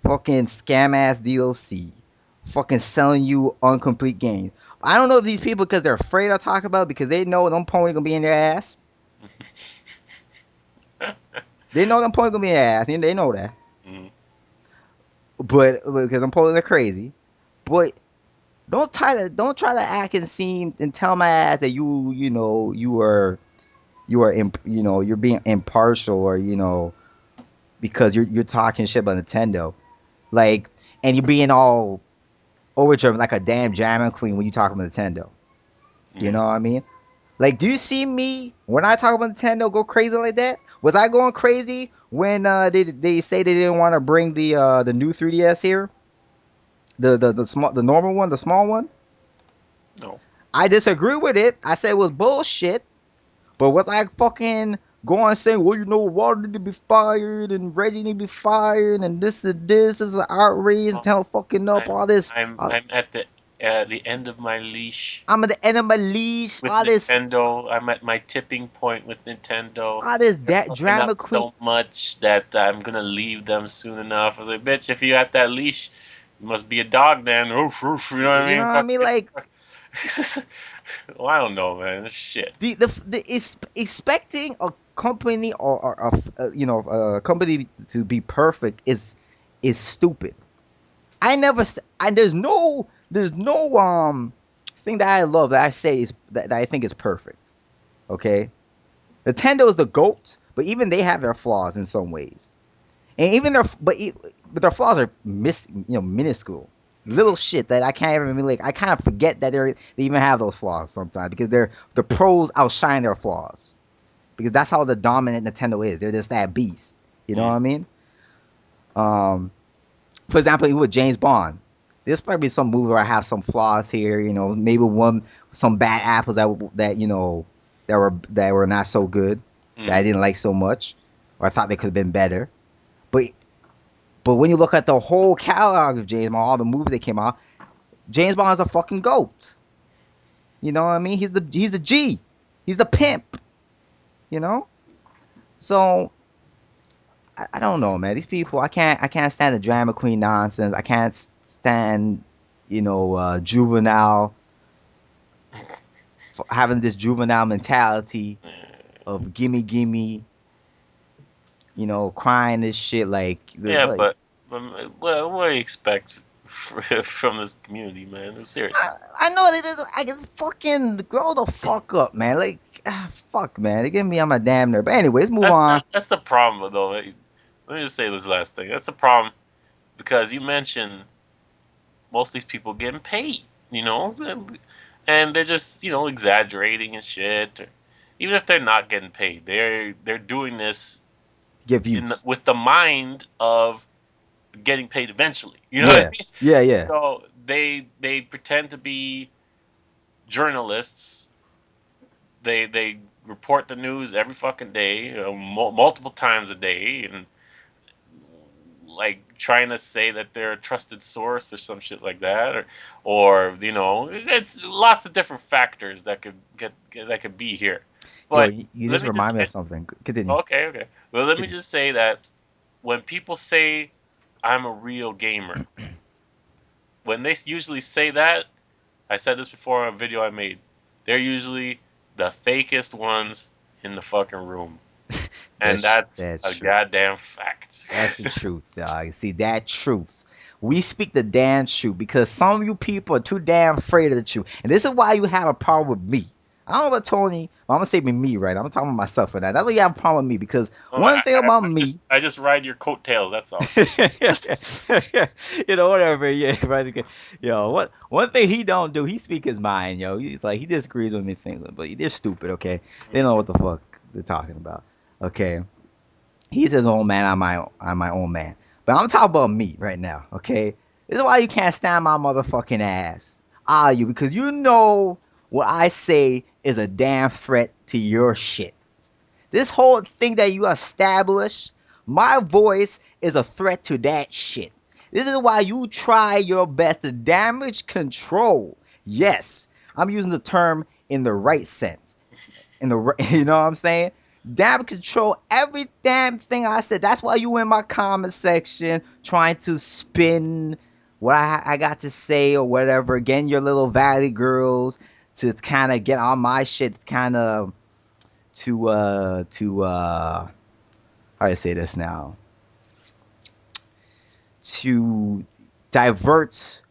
Fucking scam ass DLC. Fucking selling you incomplete games. I don't know if these people because they're afraid to talk about it because they know them pony gonna be in their ass. They know them pony gonna be in their ass, and they know that. Mm. But because I'm pony are crazy. But don't try to act and seem and tell my ass that you're being impartial or because you're talking shit about Nintendo. Like, and you're being all overdriven like a damn drama queen when you talk about Nintendo. You Mm. know what I mean? Like, do you see me when I talk about Nintendo go crazy like that? Was I going crazy when they say they didn't want to bring the new 3DS here, the normal one, the small one? No. I disagree with it. I said it was bullshit. But was I fucking going saying, well, Water need to be fired and Reggie need to be fired and this is an outrage and Oh, tell fucking up I'm all this. I'm at the end of my leash I'm at the end of my leash. with Nintendo. I'm at my tipping point with Nintendo. All this They're that fucking up drama queen. so much that I'm gonna leave them soon enough. I was like, bitch, if you at that leash, you must be a dog then. Oof, oof, you know what I You know mean? what I Fuck, mean? get the Like fuck. Well, I don't know, man. This shit. the is expecting a company or a company to be perfect is stupid. I never and there's no thing that I love that I say is that I think is perfect. Okay, Nintendo is the goat, but even they have their flaws in some ways, and even but their flaws are minuscule, little shit that I can't even like. I kind of forget that they even have those flaws sometimes because the pros outshine their flaws because that's how the dominant Nintendo is. They're just that beast. You know what Mm, I mean? Um, for example, with James Bond, there's probably some movie where I have some flaws here. Maybe some bad apples that were not so good that I mm. didn't like so much, or I thought they could have been better. But but when you look at the whole catalog of James Bond, all the movies that came out, James Bond is a fucking goat. You know what I mean? He's the G. He's the pimp. You know. So I don't know, man. These people, I can't stand the drama queen nonsense. I can't stand, juvenile having this juvenile mentality of gimme gimme, crying this shit Yeah, like what do you expect from this community, man? I'm serious. I know that I can fucking grow the fuck up, man. Like fuck, man. They get me on my damn nerve. But anyway, let's move on. That's the problem, though. Let me just say this last thing. That's the problem because you mentioned most of these people getting paid, you know, and they're just exaggerating and shit. Or, even if they're not getting paid, they're doing this Get views. with the mind of getting paid eventually. You know what I Yeah, mean? yeah, yeah. So they pretend to be journalists. They report the news every fucking day, multiple times a day, and like trying to say that they're a trusted source or some shit like that, or it's lots of different factors that that could be here. Yo, But you let just me just remind me of something. Continue. okay, okay. Well, let me Continue. just say that when people say I'm a real gamer, when they usually say that, I said this before on a video I made, they're usually the fakest ones in the fucking room. And that's That's a true. goddamn fact. That's the truth, dog. See that truth. We speak the damn truth because some of you people are too damn afraid of the truth, and this is why you have a problem with me. I don't know about Tony, but I'm gonna say me, right? I'm talking about myself for that. That's why you have a problem with me because Oh, one thing about me, I just ride your coattails, that's all. whatever, yeah, right. Okay. What one thing he don't do, he speak his mind, He's like he disagrees with me, things, but they're stupid. Okay, they don't know what the fuck they're talking about. Okay, he's his own man. I'm my own man. But I'm talking about me right now. Okay, this is why you can't stand my motherfucking ass. Are you? Because you know what I say is a damn threat to your shit. This whole thing that you establish, my voice is a threat to that shit. This is why you try your best to damage control. Yes, I'm using the term in the right sense. In the you know what I'm saying? Damn control every damn thing I said. That's why you in my comment section trying to spin what I got to say or whatever. Again, your little valley girls to kind of get on my shit, kind of to how do I say this now? To divert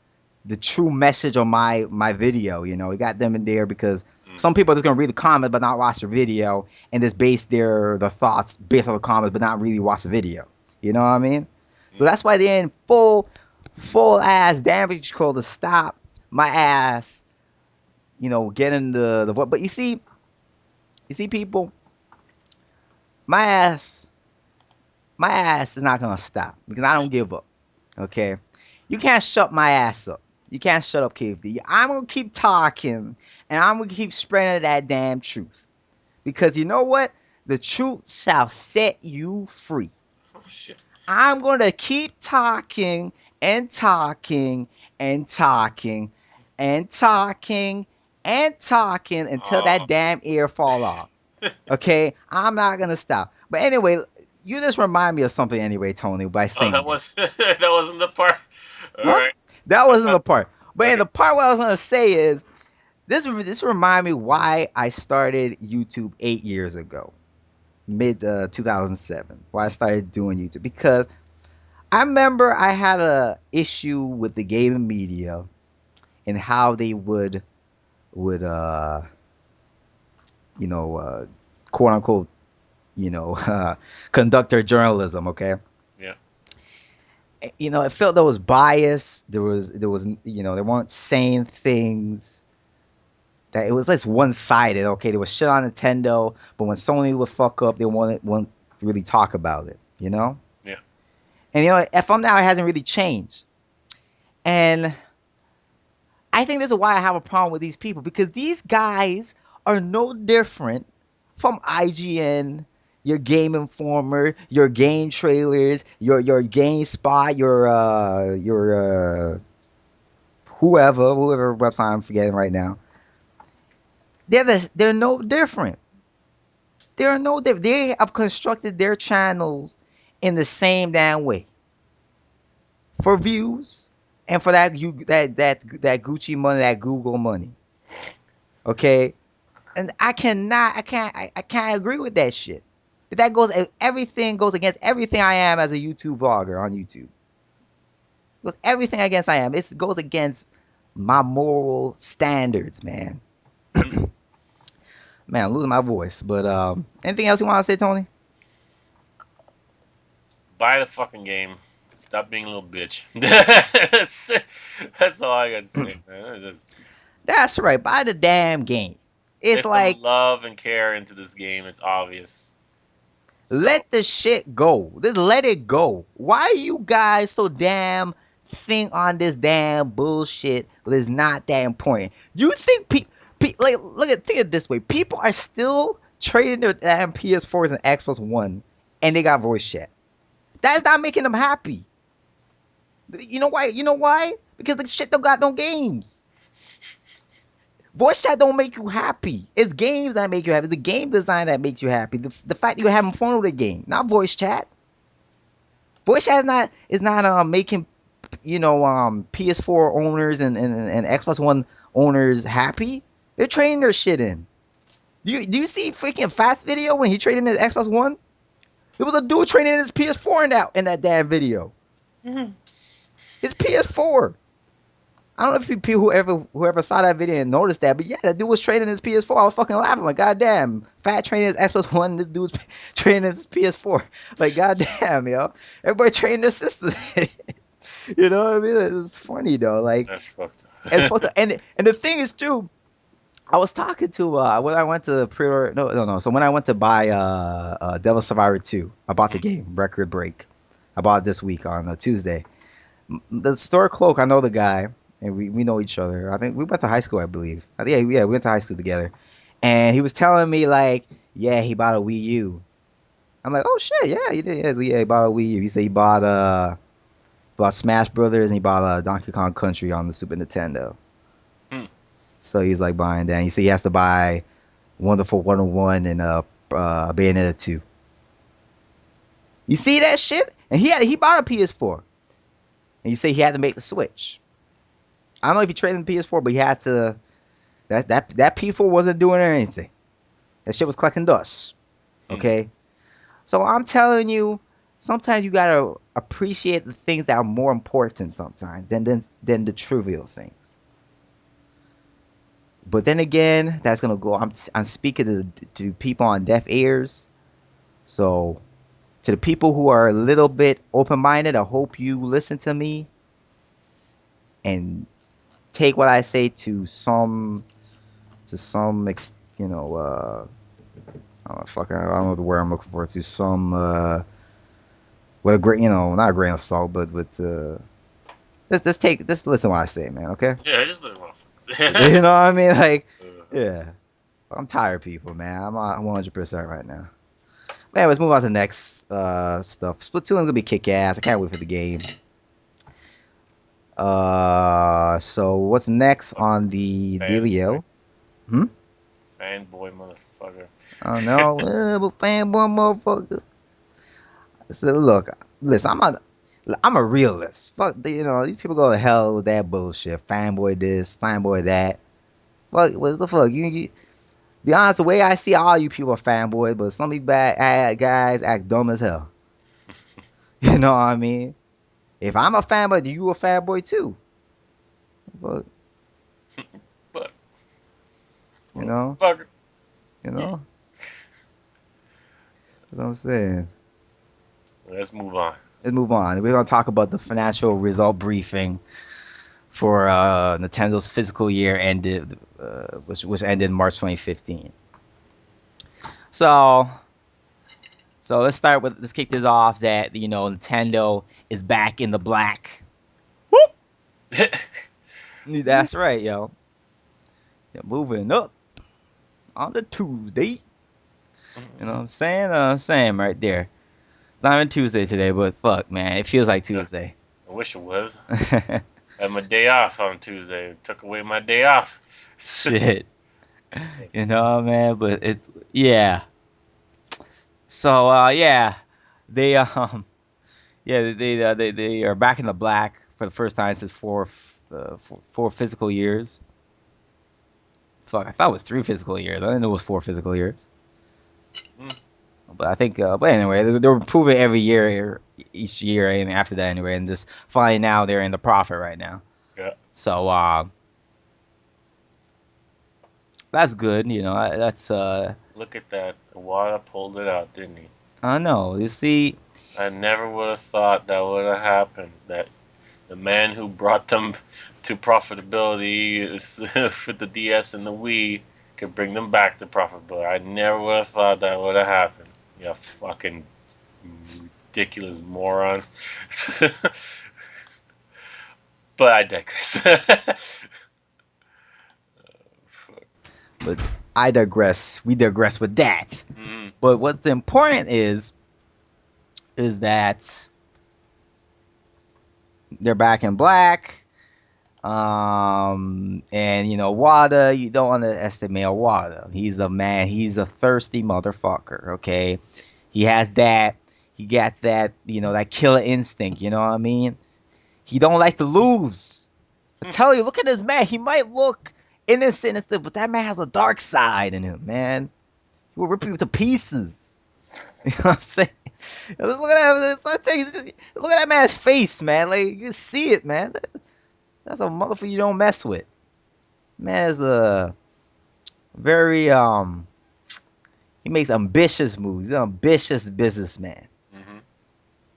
the true message on my video. You know, we got them in there because Mm, some people are just gonna read the comments but not watch the video and just base their thoughts based on the comments but not really watch the video. You know what I mean? So mm, that's why they're in full ass damage control to stop my ass. You know, getting the but you see people, my ass my ass is not gonna stop because I don't give up. Okay, you can't shut my ass up. You can't shut up, KFD. I'm gonna keep talking and I'm gonna keep spreading that damn truth because you know what? The truth shall set you free. oh shit. I'm gonna keep talking and talking and talking and talking and talking until Oh, that damn ear fall off. Okay, I'm not gonna stop. But anyway, you just remind me of something anyway, Tony, by oh, saying that that. was that wasn't the part. All Huh? right. That I wasn't thought. the part. But in Okay. the part what I was gonna say is this remind me why I started YouTube 8 years ago, mid 2007. Why I started doing YouTube because I remember I had a issue with the gaming media and how they would you know quote unquote you know conduct their journalism. Okay, Yeah. you know, it felt there was bias. There was you know they weren't saying things that it was less one sided. Okay, they was shit on Nintendo, but when Sony would fuck up, they won't really talk about it. You know, Yeah. and you know, from now it hasn't really changed. And I think this is why I have a problem with these people because these guys are no different from IGN, your Game Informer, your game trailers, your Game Spot, your whoever website I'm forgetting right now. They're no different. They're no different. They have constructed their channels in the same damn way for views and for that Gucci money, that Google money. Okay, and I can't agree with that shit. That goes everything goes against everything I am as a YouTube vlogger on YouTube. It goes everything against I am. It goes against my moral standards, man. Mm. Man, I'm losing my voice. But anything else you want to say, Tony? Buy the fucking game. Stop being a little bitch. That's all I got to say, man. That's right. Buy the damn game. It's There's some like love and care into this game. It's obvious. So, let the shit go. Just let it go. Why are you guys so damn think on this damn bullshit that is not that important? Do you think like think of it this way? People are still trading their damn PS4s and Xbox One, and they got voice chat. That's not making them happy. You know why? You know why? Because the shit don't got no games. Voice chat don't make you happy. It's games that make you happy. It's the game design that makes you happy. The fact that you're having fun with the game, not voice chat. Voice chat is not making PS4 owners and Xbox One owners happy. They're trading their shit in. Do you see freaking Fast video when he traded in his Xbox One? There was a dude trading in his PS4 in that damn video. mhm. His PS4. I don't know if people whoever saw that video and noticed that, but yeah, that dude was trading his PS4. I was fucking laughing like, goddamn, fat trading his Xbox One, this dude's trading his PS4. Like, goddamn, yo, everybody trading their system. You know what I mean? It's funny though. Like, That's fucked it's up. supposed to, and the thing is too. I was talking to when I went to pre-order. No. So when I went to buy Devil Survivor 2, I bought the Mm, game Record Break. I bought it this week on a Tuesday. The store cloak, I know the guy, and we know each other. I think we went to high school, I believe. Yeah, we went to high school together. And he was telling me like, yeah, he bought a Wii U. I'm like, oh shit, yeah, he did. Yeah, he bought a Wii U. He said he bought Smash Brothers and he bought Donkey Kong Country on the Super Nintendo. mm, So he's like buying that. He said he has to buy Wonderful 101 and Bayonetta 2. You see that shit? And he bought a PS4, and you say he had to make the switch. I don't know if he traded the PS4, but he had to. That P4 wasn't doing anything. That shit was collecting dust. Hmm. Okay, so I'm telling you, sometimes you gotta appreciate the things that are more important sometimes than the trivial things. But then again, that's gonna go. I'm speaking to people on deaf ears. So to the people who are a little bit open minded, I hope you listen to me and take what I say to some I don't know, I don't know the word I'm looking for, to some with a great, not a grain of salt, but with just listen to what I say, man. Okay. Yeah, just the You motherfuckers. know what I mean? Like, Uh-huh. yeah. I'm tired of people, man. I'm 100% right now. But anyways, move on to the next stuff. Splatoon is gonna be kick ass. I can't wait for the game. So what's next on Fucking the fanboy, dealio? Hmm. fanboy motherfucker. I don't know, but fanboy motherfucker. So look, listen, I'm a realist. Fuck, these people go to hell with that bullshit. Fanboy this, fanboy that. Fuck, what the fuck? Be honest, the way I see all you people are fanboys, but some of you bad guys act dumb as hell. You know what I mean? If I'm a fanboy, you a fanboy too. But But you know, motherfucker. you Yeah. know, that's what I'm saying. Let's move on. Let's move on. We're gonna talk about the financial result briefing for Nintendo's fiscal year ended, which ended March 2015. So, let's kick this off. That Nintendo is back in the black. Whoop! Woo. That's right, yo. They're moving up on the Tuesday. You know what I'm saying? I'm saying right there. It's not even Tuesday today, but fuck, man, it feels like Yeah, Tuesday. I wish it was. I had my day off on Tuesday. Took away my day off. Shit, man. But yeah. So yeah, they they are back in the black for the first time since four fiscal years. Fuck, I thought it was 3 fiscal years. I didn't know it was 4 fiscal years. Mm, But I think, but anyway, they were improving every year, each year, and after that, anyway, and just finally now they're in the profit right now. yeah. So that's good. That's Look at that. Iwata pulled it out, didn't he? I don't know. You see, I never would have thought that would have happened. That the man who brought them to profitability with the DS and the Wii could bring them back to profitability. I never would have thought that would have happened. You fucking ridiculous morons. But I digress. but I digress. We digress with that. Mm, But what's important is that they're back in black. And Wada, you don't underestimate Wada. He's a man. He's a thirsty motherfucker. Okay, he has that. He got that. That killer instinct. You know what I mean? He don't like to lose. I tell you, look at this man. He might look innocent and stuff, but that man has a dark side in him, man. He will rip you to pieces. You know what I'm saying? Look at that. I tell you, look at that man's face, man. Like you can see it, man. That's a motherfucker you don't mess with. Man is a very he makes ambitious moves. He's an ambitious businessman. hmm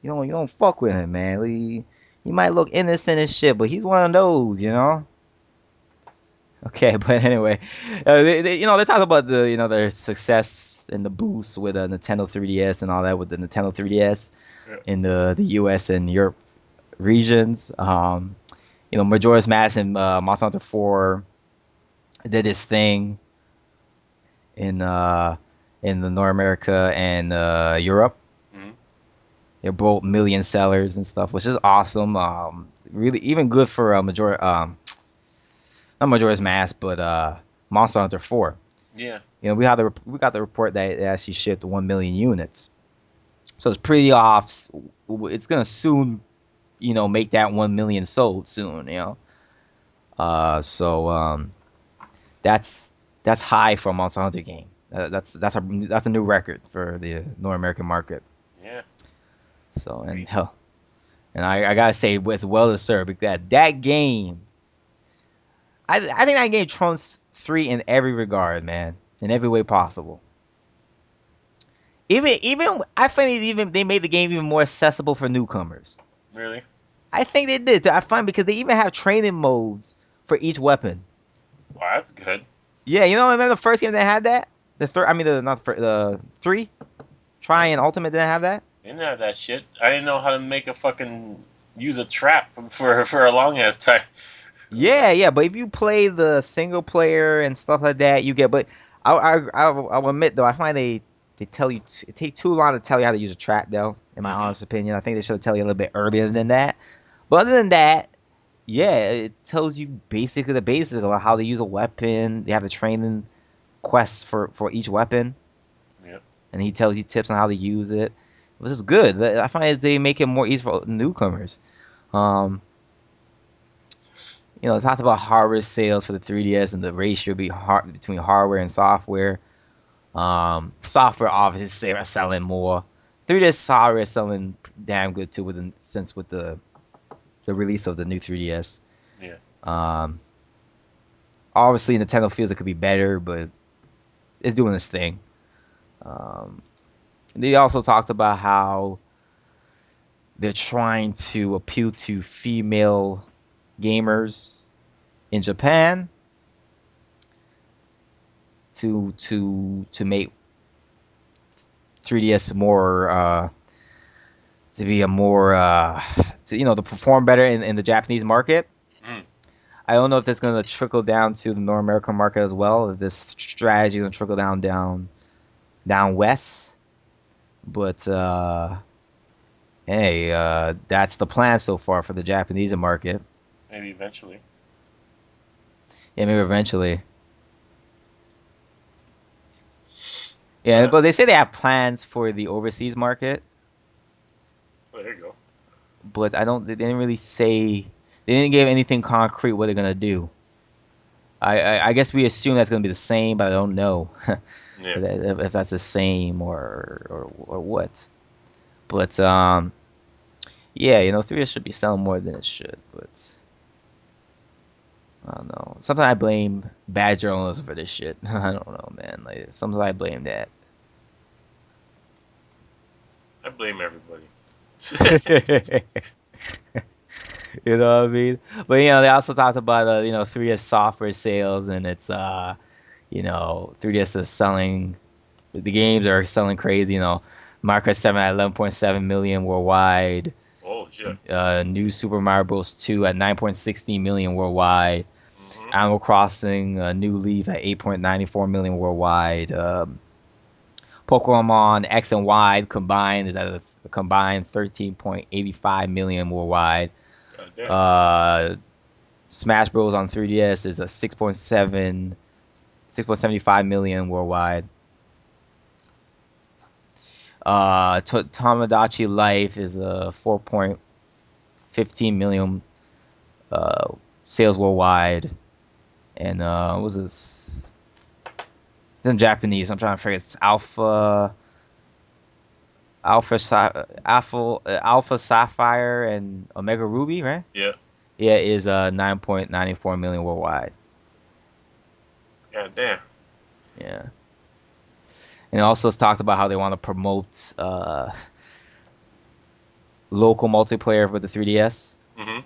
You don't fuck with him, man. He might look innocent and shit, but he's one of those. Okay, but anyway, they talk about their success and the boost with a Nintendo 3DS and all that with the Nintendo 3DS Yeah. in the US and Europe regions. Majora's Mask and Monster Hunter 4 did this thing in the North America and Europe. hmm They're both million sellers and stuff, which is awesome. Really, even good for not Majora's Mask, but Monster Hunter 4. Yeah. We got the report that it actually shipped 1 million units. So it's pretty off. It's gonna soon, make that 1 million sold soon. So that's that's high for a Monster Hunter game. That's a new record for the North American market. Yeah. So and Crazy. hell, and I gotta say it's well deserved because that game, I think that game trumps three in every regard, man, in every way possible. Even I find even they made the game even more accessible for newcomers. Really? I think they did. I find because they even have training modes for each weapon. Wow, that's good. Yeah, remember the first game that had that? The third, I mean the not the three. Try Yeah. and Ultimate didn't have that. They didn't have that shit. I didn't know how to make a fucking use a trap for a long ass time. I was Yeah, like, yeah, but if you play the single player and stuff like that, you get. But I'll admit though, I find they tell you it take too long to tell you how to use a trap though. In my mm-hmm. honest opinion, I think they should tell you a little bit earlier than that. But other than that, yeah, it tells you basically the basics of how to use a weapon. They have the training quests for each weapon, Yep. and he tells you tips on how to use it, which is good. I find they make it more easy for newcomers. Um, it talks about hardware sales for the 3DS and the ratio between hardware and software. Software obviously are selling more. 3DS hardware is selling damn good too, since with the release of the new 3DS. Yeah. Um, Obviously Nintendo feels it could be better, but it's doing its thing. Um, they also talked about how they're trying to appeal to female gamers in Japan to make 3DS more to be a more to perform better in the Japanese market. Mm. I don't know if that's going to trickle down to the North American market as well. If this strategy is going to trickle down west, but hey, that's the plan so far for the Japanese market. Maybe eventually. Yeah, maybe eventually. Yeah, Uh, but they say they have plans for the overseas market, well, there you go. but I don't. They didn't really say. They didn't give anything concrete what they're gonna do. I guess we assume that's gonna be the same, but I don't know Yeah. if that's the same or what. But yeah, 3S should be selling more than it should, but I don't know. Sometimes I blame bad journalism for this shit. I don't know, man. Like sometimes I blame that. I blame everybody. You know what I mean? But they also talked about 3DS software sales, and it's 3DS is selling. The games are selling crazy. Mario Kart 7 at 11.7 million worldwide. Oh shit. New Super Mario Bros. 2 at 9.16 million worldwide. Mm-hmm. Animal Crossing New Leaf at 8.94 million worldwide. Pokemon X and Y combined is at a combined 13.85 million worldwide. God damn. Uh, Smash Bros on 3DS is a 6.75 million worldwide. Tamagotchi Life is a 4.15 million uh, sales worldwide. And what was this? It's in Japanese. I'm trying to figure. It's Alpha Sapphire and Omega Ruby, right? Yeah. Yeah, is 9.94 million worldwide. God damn. Yeah, and it also talked about how they want to promote local multiplayer with the 3DS Mm-hmm.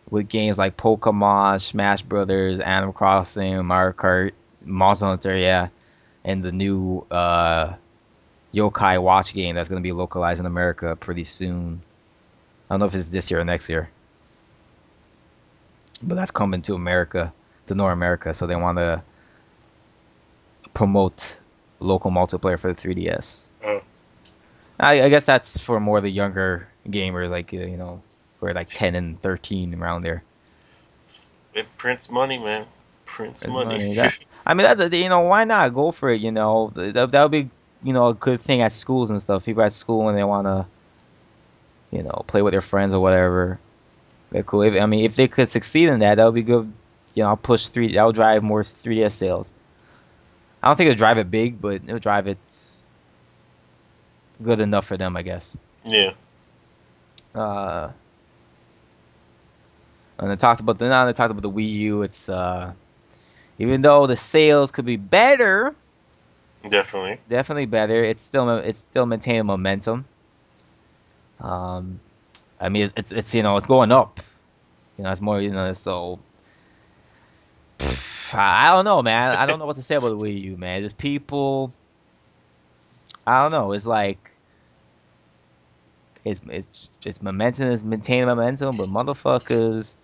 with games like Pokemon, Smash Brothers, Animal Crossing, Mario Kart, Monster Hunter, yeah, and the new Yokai Watch game that's going to be localized in America pretty soon. I don't know if it's this year or next year, but that's coming to America, to North America. So they want to promote local multiplayer for the 3DS. Oh, I guess that's for more the younger gamers, like who are like 10 and 13 around there. it prints money, man. Prince It's money. money. That I mean, that why not go for it? That would be a good thing at schools and stuff. People at school when they wanna play with their friends or whatever. They're cool. I mean, if they could succeed in that, that would be good. I'll push three. That'll drive more 3DS sales. I don't think it'll drive it big, but it'll drive it good enough for them, I guess. Yeah, Uh, and they talked about the Wii U. It's even though the sales could be better, definitely. definitely better. It's still maintaining momentum. Um, I mean, it's going up. It's more so. I don't know, man. I don't know what to say about the Wii U, man. There's people. I don't know. It's like it's momentum is maintaining momentum, but motherfuckers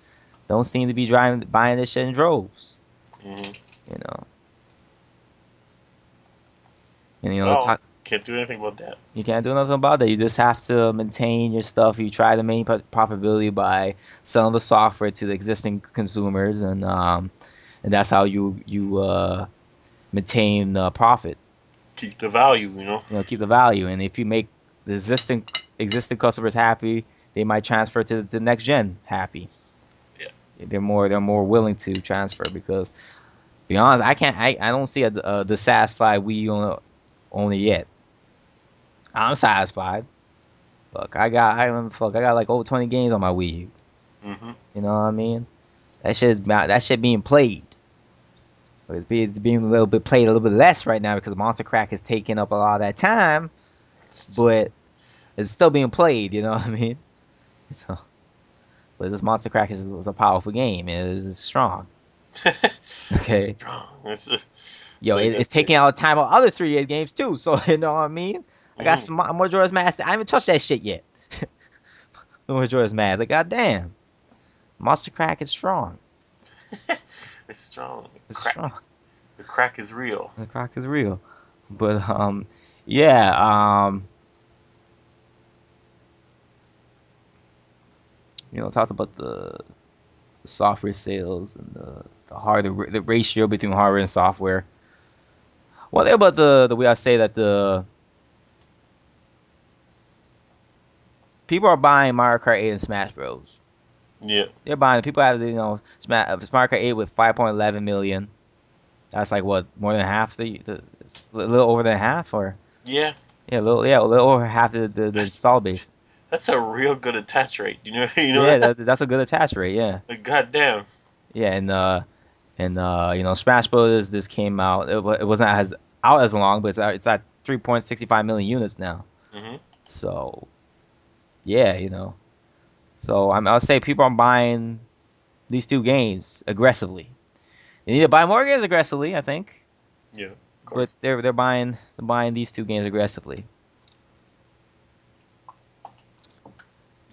don't seem to be buying this shit in droves. Hmm. You know, and Well, can't do anything about that. you can't do nothing about that. You just have to maintain your stuff. You try to maintain profitability by selling the software to the existing consumers, and that's how you maintain profit. Keep the value. Keep the value. And if you make the existing customers happy, they might transfer to the next gen happy. Yeah. They're more willing to transfer because, to be honest, I don't see a dissatisfied Wii U owner yet. I'm satisfied. I got like over 20 games on my Wii U. Hmm. You know what I mean? That shit being played. But it's being a little bit played a little bit less right now because Monster Crack is taking up a lot of that time. But it's still being played. You know what I mean? So, but this Monster Crack is a powerful game. It's strong. It's Okay. strong. Yo, Like I it's said. taking out time of other 3D games too. So you know what I mean? I got Hmm. some Majora's Mask. I haven't touched that shit yet. Majora's Mask. Like, goddamn, Monster Crack is strong. It's strong. It's Crack. strong. The crack is real. The crack is real. But yeah. Talked about the software sales and the ratio between hardware and software. What about the way I say that the people are buying Mario Kart 8 and Smash Bros. Yeah. They're buying. People have Mario Kart 8 with 5.11 million. That's like what, more than half it's a little over than half, or Yeah. a little over half the That's install base. that's a real good attach rate. You know. You know Yeah, that. that's a good attach rate. Yeah, Like goddamn. yeah, and Smash Bros. This came out. It wasn't as out as long, but it's at 3.65 million units now. Hmm. So yeah, So I'll say people are buying these two games aggressively. They need to buy more games aggressively, I think, Yeah. Of but course. they're buying these two games aggressively.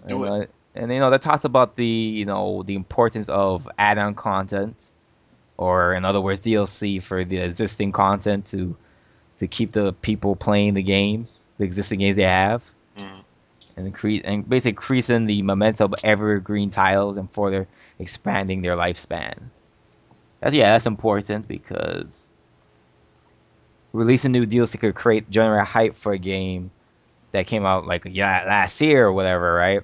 Do And it. that talks about the importance of add-on content, or in other words, DLC for the existing content to keep the people playing the existing games they have, Hmm. and basically increasing the momentum of evergreen titles and further expanding their lifespan. That's important because releasing new DLC could generate hype for a game that came out like last year or whatever, right?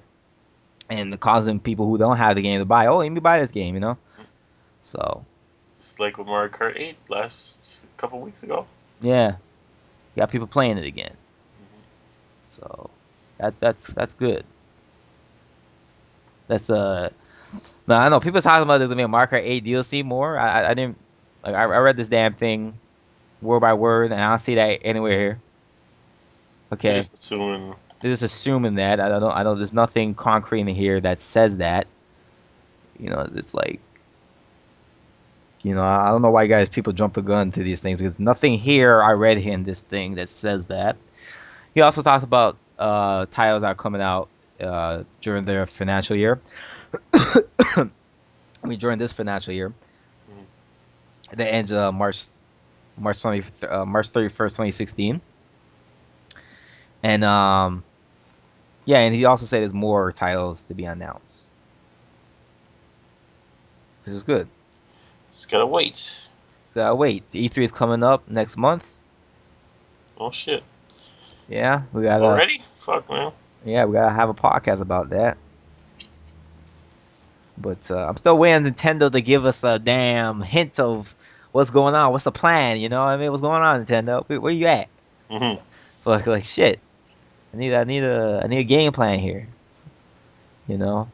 And causing people who don't have the game to buy. Oh, let me buy this game, So Just like with Mario Kart 8 last couple weeks ago. yeah, you got people playing it again. Hmm. So that's good. That's No, I know people talking about there's gonna be a Mario Kart 8 DLC more. I didn't like I read this damn thing word by word, and I don't see that anywhere here. They're Okay, just assuming. they're just assuming that. I don't. There's nothing concrete in here that says that. It's like I don't know why people jump the gun to these things because nothing here I read here in this thing that says that. He also talks about titles that are coming out during their financial year. I mean, during this financial year Mhm. that ends March 31st, 2016. And yeah, and he also said there's more titles to be announced, which is good. Just gotta wait. So wait, E3 is coming up next month. Oh shit. Yeah, we gotta Already? Fuck, man. yeah, we gotta have a podcast about that. But I'm still waiting on Nintendo to give us a damn hint of what's going on. What's the plan? You know what I mean? What's going on, Nintendo? Where you at? Hmm. Like shit. I need a game plan here. You know.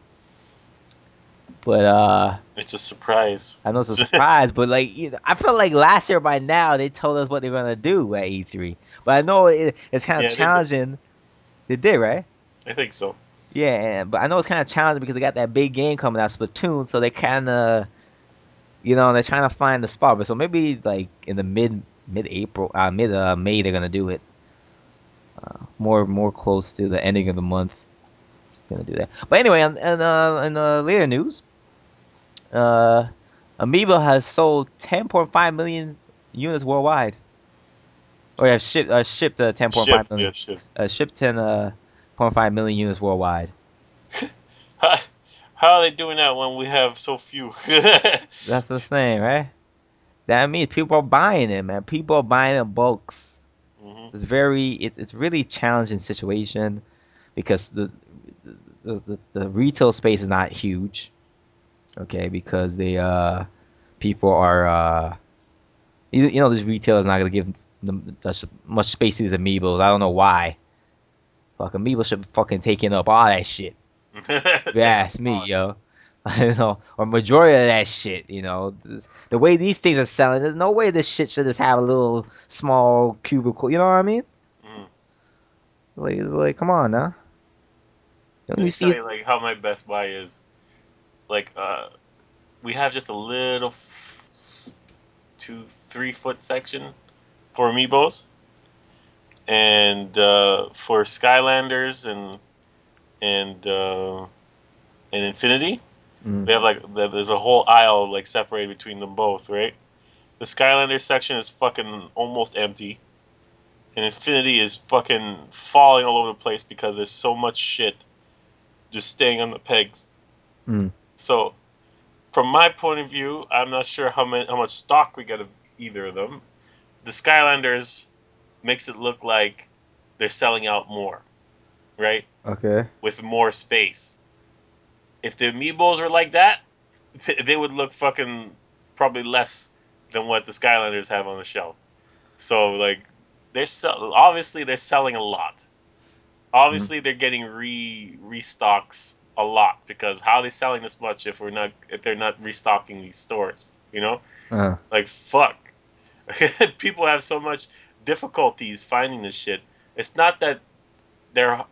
But It's a surprise. I know it's a surprise. But like I felt like last year by now they told us what they're gonna do at E3. But I know it's kind of Yeah, they did. challenging. They did right. I think so. Yeah, but I know it's kind of challenging because they got that big game coming out, Splatoon. So they kind of they're trying to find the spot. But so maybe like in the mid April, mid May, they're gonna do it. More close to the ending of the month. Gonna do that. But anyway, in later news, uh, Amiibo has sold 10.5 million units worldwide. Or have shipped 10.5 Shipped, yeah, million. shipped. Shipped 10.5 million units worldwide. How, how are they doing that when we have so few? That's the same, right? That means people are buying it, man. People are buying it in bulks. Hmm. It's really challenging situation because the retail space is not huge. Okay, because people are these retailers not gonna give them much space to these amiibos. I don't know why. Fuck, amiibo should be fucking taking up all that shit. If you Take up ask a me, lot. yo. Or majority of that shit, the way these things are selling, there's no way this shit should just have a little small cubicle. You know what I mean? Mm. It's like, come on now. Don't Let you me tell see? you, like, how my Best Buy is. Like, we have just a little 2, 3 foot section for amiibos, and for Skylanders and and Infinity, Mm, they have like there's a whole aisle like separated between them both, right? The Skylanders section is fucking almost empty, and Infinity is fucking falling all over the place because there's so much shit just staying on the pegs. mm, So from my point of view, I'm not sure how much stock we got of either of them. The Skylanders makes it look like they're selling out more, right? okay. With more space. If the amiibos were like that, they would look fucking probably less than what the Skylanders have on the shelf. So like obviously they're selling a lot. Mm, Obviously they're getting restocks a lot because how are they selling this much if they're not restocking these stores, you know? uh, Like fuck. People have so much difficulties finding this shit. It's not that they're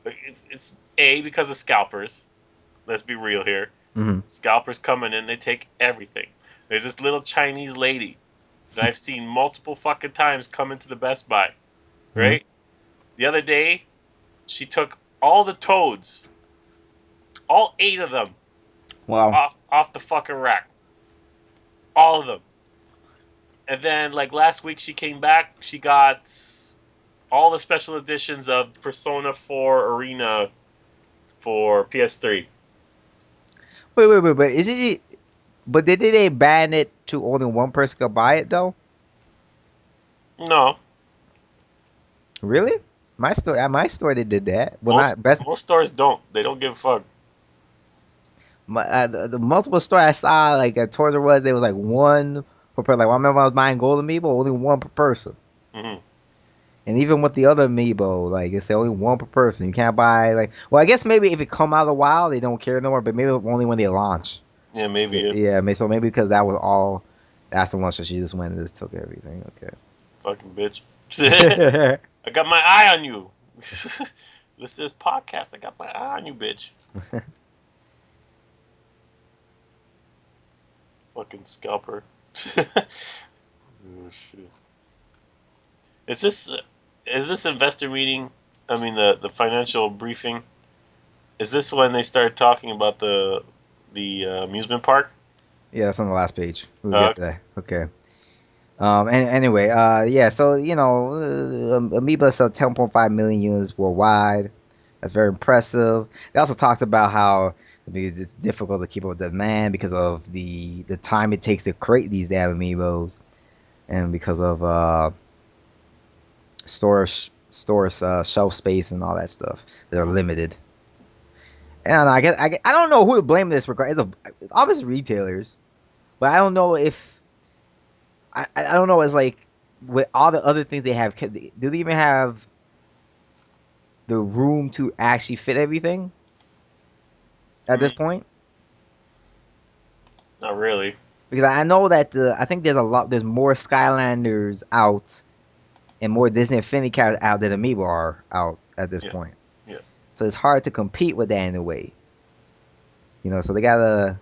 it's A because of scalpers. Let's be real here. mm, Scalpers coming in, they take everything. There's this little Chinese lady that I've seen multiple fucking times come into the Best Buy, mm. right? The other day, she took all the toads, all 8 of them, Wow. off the fucking rack. All of them. And then like last week she came back, she got all the special editions of Persona 4 Arena for PS3. Wait. But did they ban it to only one person could buy it though? No, Really? At my store they did that. Well, most not best. most stores don't. They don't give a fuck. The multiple store I saw like at Toys R Us, there was like one per person. Like I remember I was buying Golden Amiibo, only one per person. Hmm. And even with the other Amiibo, like it's only one per person. You can't buy like. Well, I guess maybe if it come out of the wild, they don't care no more. But maybe only when they launch. Yeah, maybe it. Yeah, so maybe because that was all. That's the one. So she just went and just took everything. Fucking bitch. Okay. I got my eye on you. This podcast. I got my eye on you, bitch. Fucking scalper. Oh shit. Is this is this investor meeting? I mean the financial briefing. Is this when they start talking about the amusement park? Yeah, that's on the last page. We'll get to Okay. that. Okay. And anyway, yeah, so Amoeba sell 10.5 million units worldwide. That's very impressive. They also talked about how because it's difficult to keep up with demand because of the time it takes to create these damn amiibos, and because of storage shelf space and all that stuff. They're Mm. limited. And I don't know who to blame this regard. It's obviously retailers, but I don't know if I don't know. It's like with all the other things they have, do they even have the room to actually fit everything at this Mm, point? not really. Because I know that I think there's more Skylanders out and more Disney Infinity characters out than Amiibo are out at this Yeah, point. yeah. So it's hard to compete with that in a way, So they gotta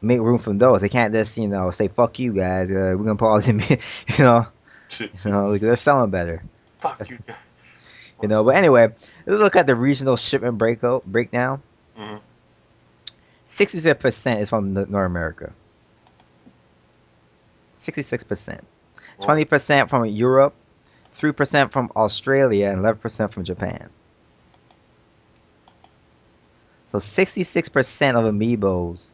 make room for those. They can't just say fuck you guys. We're gonna put all them, you know, like they're selling better. Fuck That's, you guys. But anyway, let's look at the regional shipment breakdown. Mm-hmm. 66% is from North America. 66%. Well, 20% from Europe. 3% from Australia and 11% from Japan. So 66% of amiibos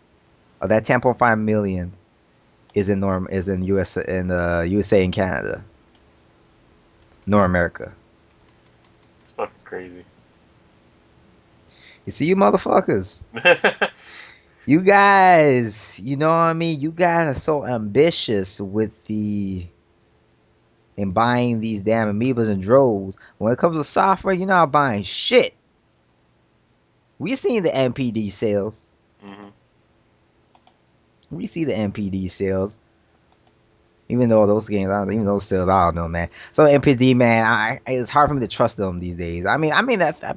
of that 10.5 million is in USA and Canada, North America. it's fucking crazy. You see, you motherfuckers. You guys, you know what I mean? You guys are so ambitious with the in buying these damn amoebas and droves. When it comes to software, you're not buying shit. We seen the NPD sales. Hmm. We see the NPD sales. Even though those games, even those sales, I don't know, man. So NPD, man, it's hard for me to trust them these days. I'm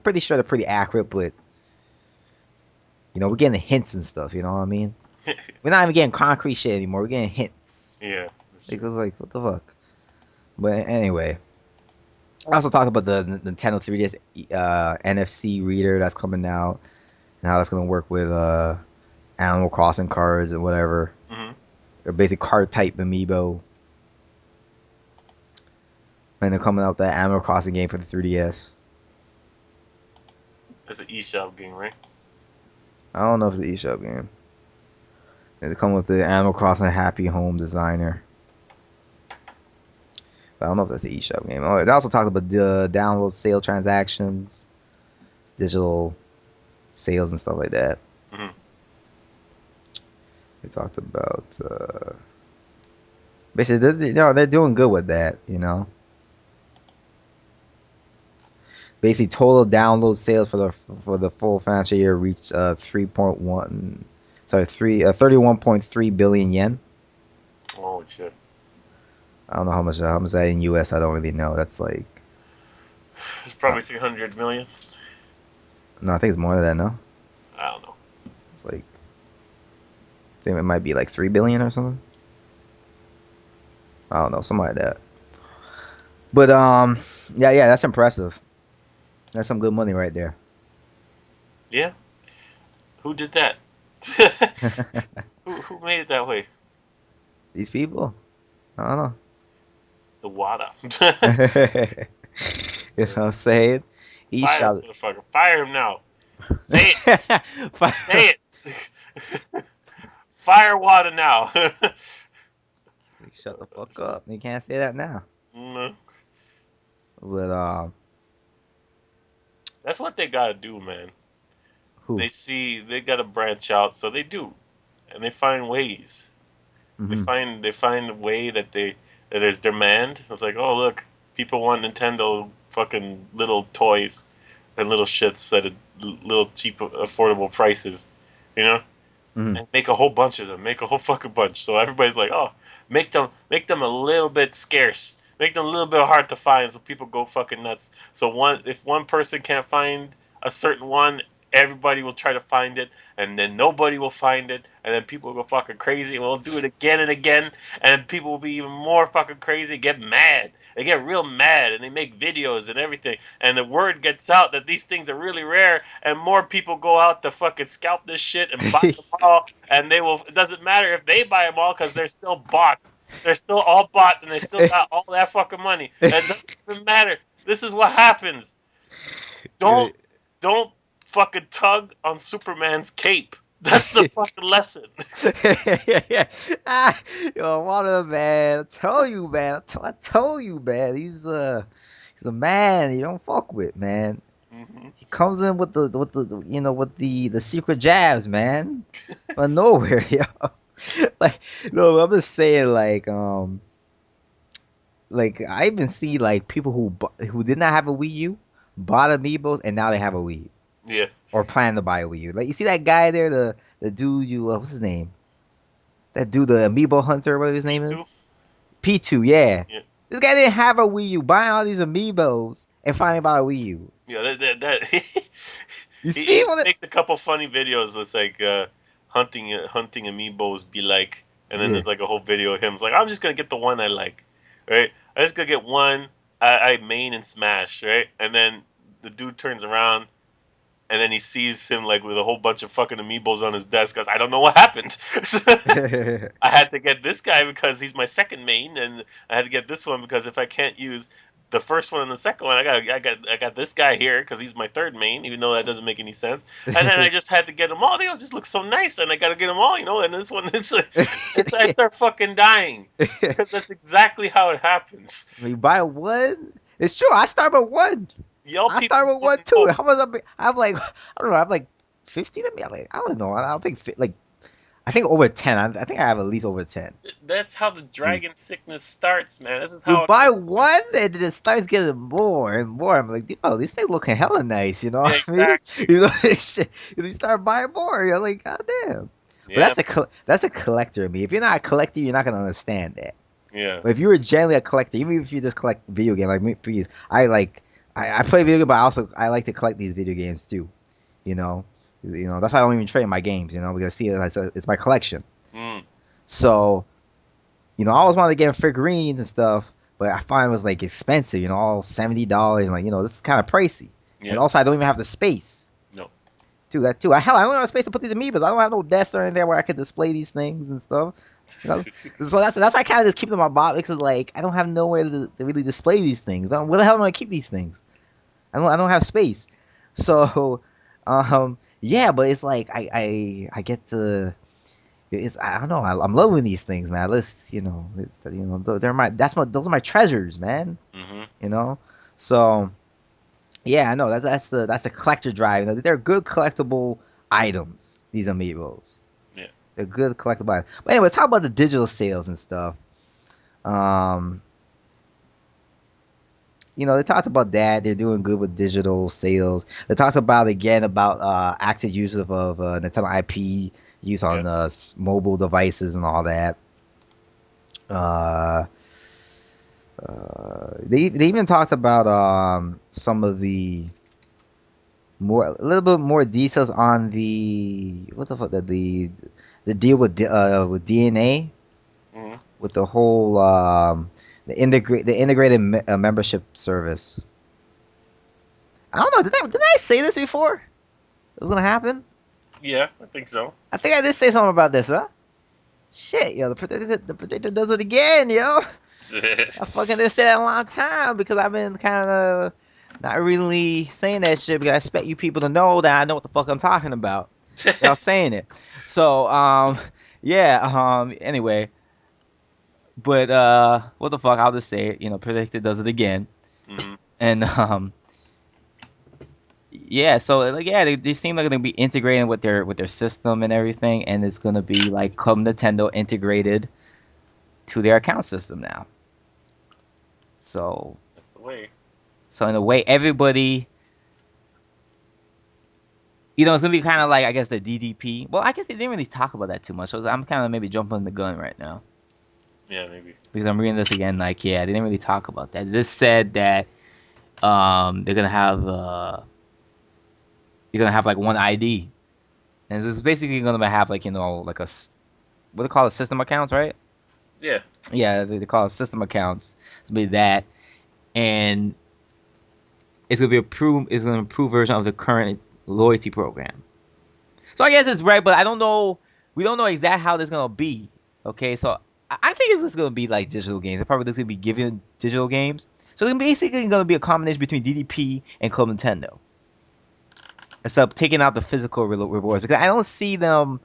pretty sure they're pretty accurate, but we're getting hints and stuff. You know what I mean? We're not even getting concrete shit anymore. We're getting hints. Yeah, that's Like, true. it's like what the fuck? But anyway, I also talked about the Nintendo 3DS NFC reader that's coming out and how that's gonna work with Animal Crossing cards and whatever. Hmm. Or basic card type amiibo. And they're coming out with that Animal Crossing game for the 3DS. It's an eShop game, right? I don't know if it's an eShop game. They come with the Animal Crossing Happy Home Designer. But I don't know if that's the eShop game. Oh, they also talked about the download sale transactions, digital sales and stuff like that. Hmm. They talked about basically they're doing good with that. Basically, total download sales for the full financial year reached 3.1, sorry, 31.3 billion yen. Holy shit. I don't know how much that in US. I don't really know. That's like It's uh, probably 300 million. no, I think it's more than that. No, I don't know. it's like I think it might be like 3 billion or something. I don't know, something like that. But yeah, that's impressive. That's some good money right there. Yeah, who did that? who made it that way? These people, I don't The WADA. know. You know what I'm saying? He Fire shot. the motherfucker. Fire him now. Say it. Say it. Fire WADA now. Shut the fuck up. You can't say that now. Mm, But that's what they gotta do, man. who? They see they gotta branch out, so they do, and they find ways. Hmm. They find a way that there's demand. It's like, oh look, people want Nintendo fucking little toys and little shits at little cheap, affordable prices, you know, Hmm. and make a whole bunch of them, make a whole fucking bunch. So everybody's like, oh, make them a little bit scarce, make them a little bit hard to find, so people go fucking nuts. So if one person can't find a certain one, everybody will try to find it, and then nobody will find it, and then people will go fucking crazy, and we'll do it again and again, and people will be even more fucking crazy, get mad. They get real mad and they make videos and everything. And the word gets out that these things are really rare, and more people go out to fucking scalp this shit and buy them all. And they will. It doesn't matter if they buy them all because they're still bought. They're still all bought, and they still got all that fucking money. It doesn't even matter. This is what happens. Don't don't fucking tug on Superman's cape. That's the fucking lesson. Yeah. Yo, Water man, I tell you, man. I tell you, man. He's a man you don't fuck with, man. Hmm. He comes in with the secret jabs, man. Out of nowhere, yo. Like, no, I'm just saying, like I even see like people who did not have a Wii U bought amiibos and now they have a Wii U Yeah. or plan to buy a Wii U. Like you see that guy there, the dude what's his name? That dude, the amiibo hunter, whatever his name P2. is. P2, yeah. Yeah. This guy didn't have a Wii U, buying all these amiibos and finally bought a Wii U. Yeah. That You see he what makes a couple funny videos. That's like hunting amiibos be like, and then Yeah. there's like a whole video of him. It's like I'm just gonna get the one I like, right? I just gonna get one I main and smash, right? And then the dude turns around and then he sees him like with a whole bunch of fucking amiibos on his desk. Goes, I don't know what happened. I had to get this guy because he's my second main, and I had to get this one because if I can't use the first one and the second one, I got this guy here because he's my third main, even though that doesn't make any sense. And then I just had to get them all. They all just look so nice, and I got to get them all, you know. And this one, I start fucking dying because that's exactly how it happens. You buy one. It's true. I start with one. Y'all I people start with one wouldn't too. know. How much? I have like I don't know. I have like 15 of me. I don't know. I don't think like I think over 10. I think I have at least over 10. That's how the Dude, dragon sickness starts, man. This is you how it buy goes. one and then it starts getting more and more. I'm like, oh, these things looking hella nice. You know Yeah, what I mean? exactly. You know, shit. You start buying more. You're like, god damn. But Yeah, that's a collector of me. If you're not a collector, you're not gonna understand that. yeah. But if you were generally a collector, even if you just collect video game like me, please, I play video game, but I like to collect these video games too. You know, that's why I don't even trade my games. You know, because see, it's my collection. Mm, So I always wanted to get figurines and stuff, but I find it was like expensive. All $70. And like this is kind of pricey. And yeah. also, I don't even have the space. No. Too that too. Hell, I don't have space to put these amoebas. I don't have no desk or anything where I could display these things and stuff. You know, so that's why I kind of just keep them in my box because like I don't have nowhere to really display these things. Where the hell am I gonna keep these things? I don't have space. So, yeah, but it's like I get to. I don't know. I'm loving these things, man. Those are my treasures, man. Hmm. You know, so yeah, I know that's the collector drive. They're good collectible items. These amiibos, Yeah. they're good collectible items. But anyway, talk about the digital sales and stuff. Um, they talked about that. They're doing good with digital sales. They talked about again about active use of Nintendo IP use Yeah. on mobile devices and all that. Uh, they even talked about some of a little bit more details on the what the fuck the deal with DNA Hmm. with the whole the integrated membership service. I don't know. Did I say this before? It was gonna happen. Yeah, I think so. I think I did say something about this, huh? Shit, yo, the predictor does it again, yo. I fucking didn't say that in a long time because I've been kind of not really saying that shit because I expect you people to know that I know what the fuck I'm talking about. Y'all saying it. So, yeah, anyway, but what the fuck? I'll just say it. Predictor does it again, Hmm. and yeah. So like, yeah, they seem like they're gonna be integrating with their system and everything, and it's gonna be like Club Nintendo integrated to their account system now. So, That's the way. so in a way, everybody, it's gonna be kind of like I guess the DDP. Well, I guess they didn't really talk about that too much, so I'm kind of maybe jumping the gun right now Yeah, maybe. because I'm reading this again. Like, yeah, they didn't really talk about that. This said that they're gonna have like one ID, and it's basically gonna have like like what they call it, system accounts, right? Yeah. Yeah, they call it system accounts. It's gonna be that, and it's gonna improve version of the current loyalty program. So I guess it's right, but I don't know. We don't know exactly how this gonna be. Okay, so I think it's just gonna be like digital games. They're probably just gonna be giving digital games. So it's basically gonna be a combination between DDP and Club Nintendo. instead of taking out the physical rewards, because I don't see them,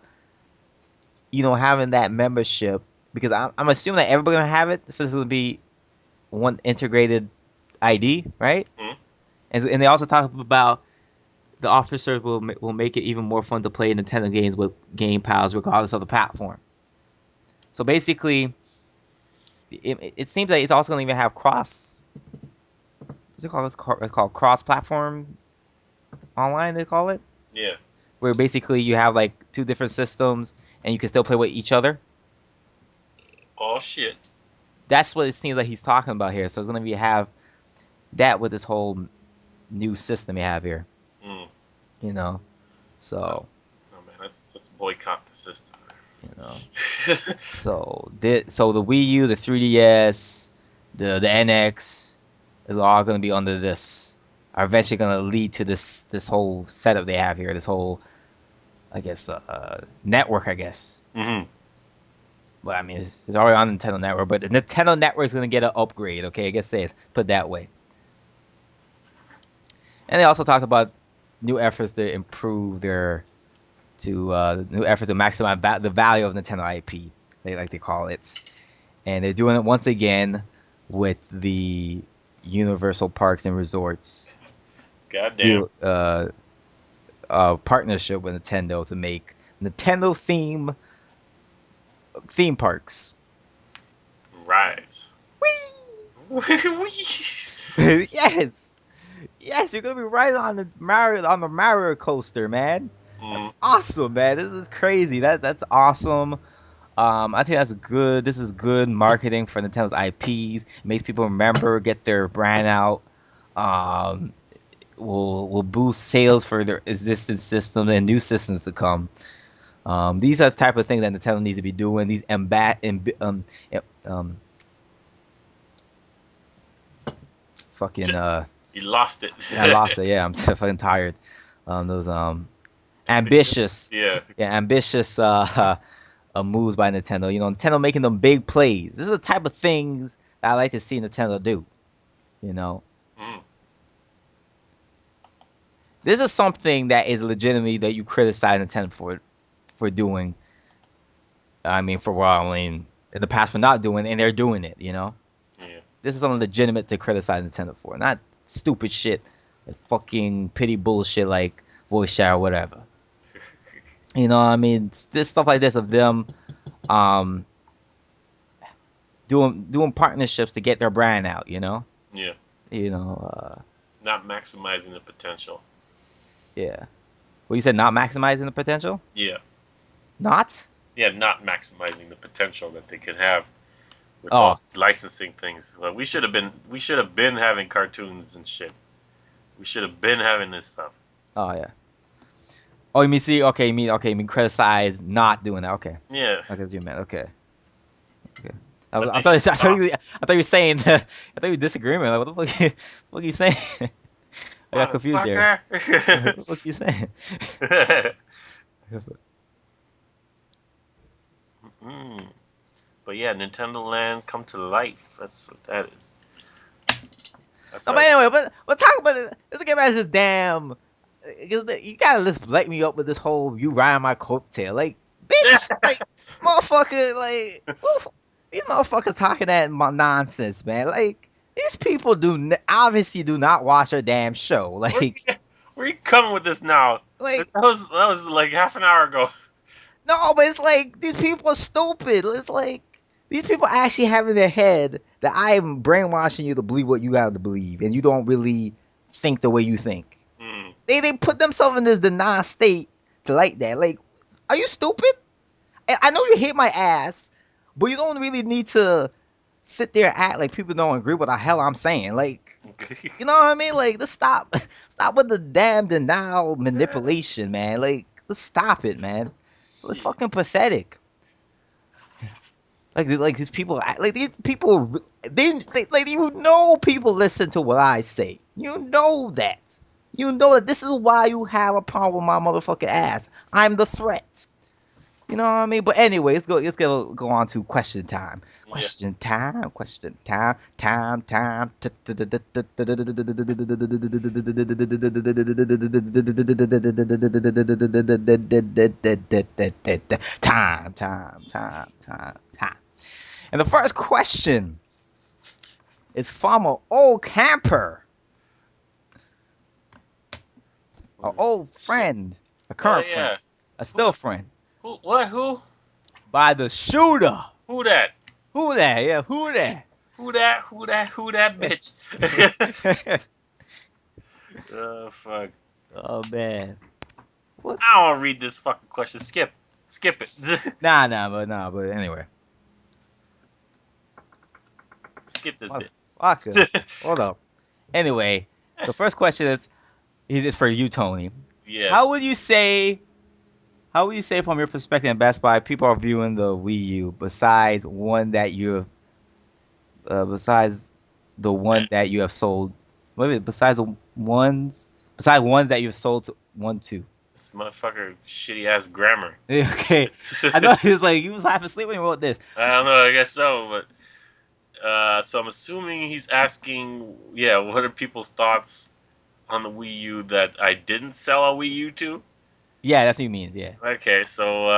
having that membership, because I'm assuming that everybody's gonna have it since it'll be one integrated ID, right? Hmm? And they also talk about the officers will make it even more fun to play Nintendo games with game pals regardless of the platform. So basically, it seems like it's also going to even have cross. What's it called? It's called cross-platform online. They call it, Yeah. where basically you have like two different systems and you can still play with each other. Oh shit. That's what it seems like he's talking about here. So it's going to be have that with this whole new system you have here. Mm. You know, Oh, so oh man, let's boycott the system. you know. So the Wii U, the 3DS, the NX is all going to be under this. Are eventually going to lead to this whole setup they have here. This whole, I guess, network. I guess. Hmm. But I mean, it's already on Nintendo Network. But the Nintendo Network is going to get an upgrade. Okay, I guess say put it that way. And they also talked about new efforts to improve their new effort to maximize the value of Nintendo IP. They call it. And they're doing it once again with the Universal Parks and Resorts Goddamn. deal partnership with Nintendo to make Nintendo theme parks. Right. Whee! Mm. Yes, yes, you're gonna be right on the Mario coaster, man. That's awesome, man. This is crazy. That's awesome. I think that's good. This is good marketing for Nintendo's IPs. It makes people remember, get their brand out. Um, will boost sales for their existing systems and new systems to come. These are the type of things that Nintendo needs to be doing. These um fucking You lost it. I lost it. Yeah, I'm so fucking tired. Those Ambitious. ambitious, Yeah. yeah, ambitious moves by Nintendo. Nintendo making them big plays. This is the type of things that I like to see Nintendo do. You know, Mm. this is something that is legitimately that you criticize Nintendo for doing. I mean, for a while, I mean, in the past for not doing, and they're doing it. Yeah. This is something legitimate to criticize Nintendo for, not stupid shit, like fucking pity bullshit like voice chat or whatever. I mean, this stuff like this of them, um, doing partnerships to get their brand out. Yeah. You know, Not maximizing the potential. yeah. Well, you said not maximizing the potential. Yeah. Not. Yeah, not maximizing the potential that they could have with all Oh, these licensing things. Like we should have been having cartoons and shit. We should have been having this stuff. oh yeah. Oh, you mean see? Okay, you mean criticize not doing that. Okay, Yeah. okay, that's what you meant. Okay, okay. But I they thought just stopped. I thought you were saying I thought you were disagreement. Like, what the fuck? What are you saying? I got confused there. Motherfucker. What the fuck are you saying? Mm. But yeah, Nintendo Land come to life. That's what that is. That's No, how but it's. anyway, but talk about it. Let's get back to this damn. You gotta just light me up with this whole you riding my coattail, like bitch, like motherfucker, like these motherfuckers talking that nonsense, man. Like these people obviously do not watch a damn show, where, like you, where you coming with this now? That like was like half an hour ago. no, but it's like these people are stupid. It's like these people actually have in their head that I am brainwashing you to believe what you got to believe, and you don't really think the way you think. Mm. They put themselves in this denied state to like that. Like, are you stupid? I know you hate my ass, but you don't really need to sit there and act like people don't agree with the hell I'm saying. Like, you know what I mean? Like, just stop with the damn denial manipulation, man. Like, just stop it, man. It's Shit. fucking pathetic. Like these people, like these people, like people listen to what I say. You know that. You know that this is why you have a problem with my motherfucking ass. I'm the threat. You know what I mean? But anyway, let's go on to question time. Yeah. Question time. Question time. Time. Time. Time. Time. Time. Time. Time. And the first question is from an old camper, an Holy old shit. friend, a Oh current friend, yeah. a Who still the friend, who? What? Who? by the shooter. Who that? Who that? Yeah, who that? Who that? Who that? Who that bitch? Oh fuck. Oh man. What? I don't read this fucking question. Skip it. Nah, but anyway. Skip this Motherfucker. bit. Hold up. Anyway, the first question is for you, Tony. How Yes. would you say how would you say from your perspective in Best Buy people are viewing the Wii U besides the one that you have sold wait, besides ones that you've sold to one to? This motherfucker shitty ass grammar. Okay. I know it's like you was half asleep when you wrote this. I don't know. I guess so, but so I'm assuming he's asking, yeah, what are people's thoughts on the Wii U that I didn't sell a Wii U to? Yeah, that's what he means, yeah. Okay, so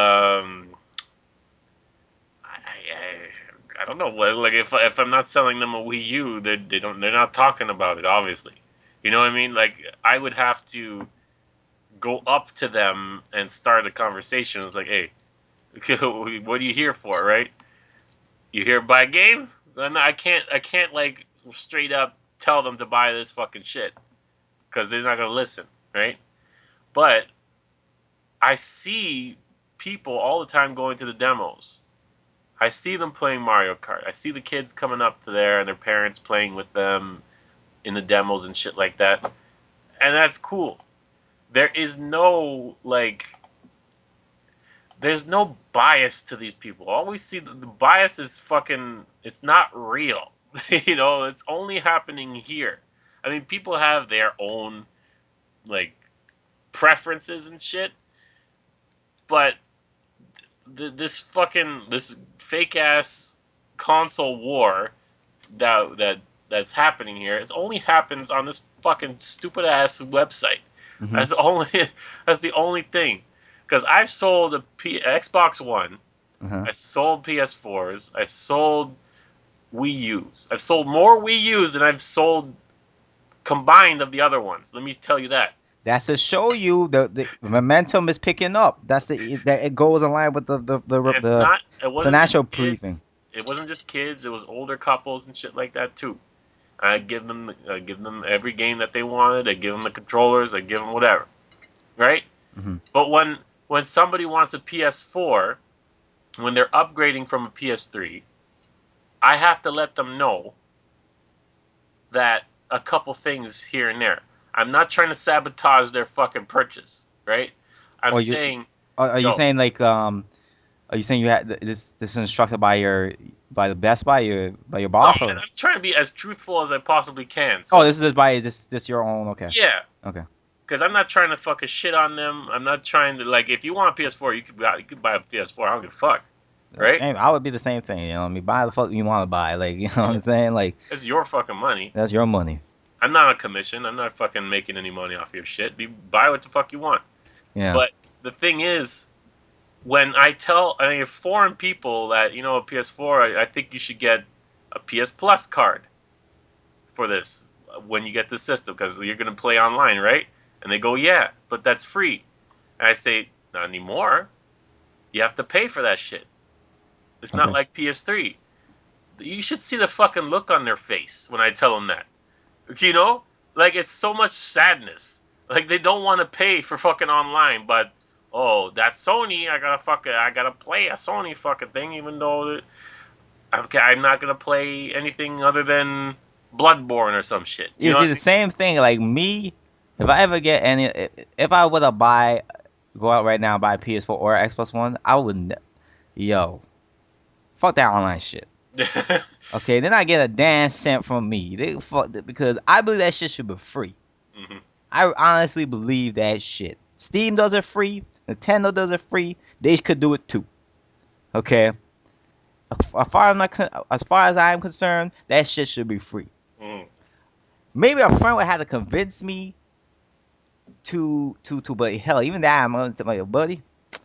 I don't know what like if I'm not selling them a Wii U, they're not talking about it. Obviously, you know what I mean. Like I would have to go up to them and start a conversation. It's like, hey, what are you here for, right? You here to buy a game? Then I can't like straight up tell them to buy this fucking shit because they're not gonna listen, right? But I see people all the time going to the demos. I see them playing Mario Kart. I see the kids coming up to there and their parents playing with them in the demos and shit like that. And that's cool. There is no like there's no bias to these people. All we see the bias is fucking it's not real. It's only happening here. I mean people have their own like preferences and shit, but this fake ass console war that's happening here. It only happens on this fucking stupid ass website. Mm-hmm. That's the only that's the only thing. Because I've sold Xbox One, Uh-huh. I sold PS4s, I've sold Wii U's. I've sold more Wii U's than I've sold combined of the other ones. Let me tell you that. That's to show you the momentum is picking up. That it goes in line with And it's the not. It wasn't just financial briefing. kids. It wasn't just kids. It was older couples and shit like that too. I give them every game that they wanted. I give them the controllers. I give them whatever, right? Hmm. But when somebody wants a PS4, when they're upgrading from a PS3, I have to let them know that a couple things here and there. I'm not trying to sabotage their fucking purchase, right? I'm Or you saying, are you yo, saying like are you saying you had this is instructed by the Best Buy by your no, boss man, or I'm trying to be as truthful as I possibly can. oh So, this is by this your own okay yeah, okay. because I'm not trying to fucking shit on them. I'm not trying to like. If you want a PS4, you could buy a PS4. I don't give a fuck, The right? same. I would be the same thing. You know, what I mean, buy the fuck you want to buy. Like, you know what Yeah, I'm saying? Like, it's your fucking money. that's your money. I'm not on commission. I'm not fucking making any money off your shit. Buy what the fuck you want. Yeah. But the thing is, when I inform people that a PS4, I think you should get a PS Plus card for this when you get the system because you're gonna play online, right? And they go, yeah, but that's free. And I say, not anymore. You have to pay for that shit. It's not Okay. like PS3. You should see the fucking look on their face when I tell them that. You know, like it's so much sadness. Like they don't want to pay for fucking online, but oh, that's Sony. I gotta play a Sony fucking thing, even though I'm not gonna play anything other than Bloodborne or some shit. You You know see what the I same thing. Like me, if I ever get any, if I would have go out right now and buy PS4 or Xbox One, I would, yo, fuck that online shit. mean? Okay, then I get a damn cent from me. They fuck because I believe that shit should be free. hmm I honestly believe that shit. Steam does it free. Nintendo does it free. They could do it too. Okay. As far as I'm concerned, that shit should be free. Mm. Maybe a friend would have to convince me but hell, even that I'm gonna tell my buddy.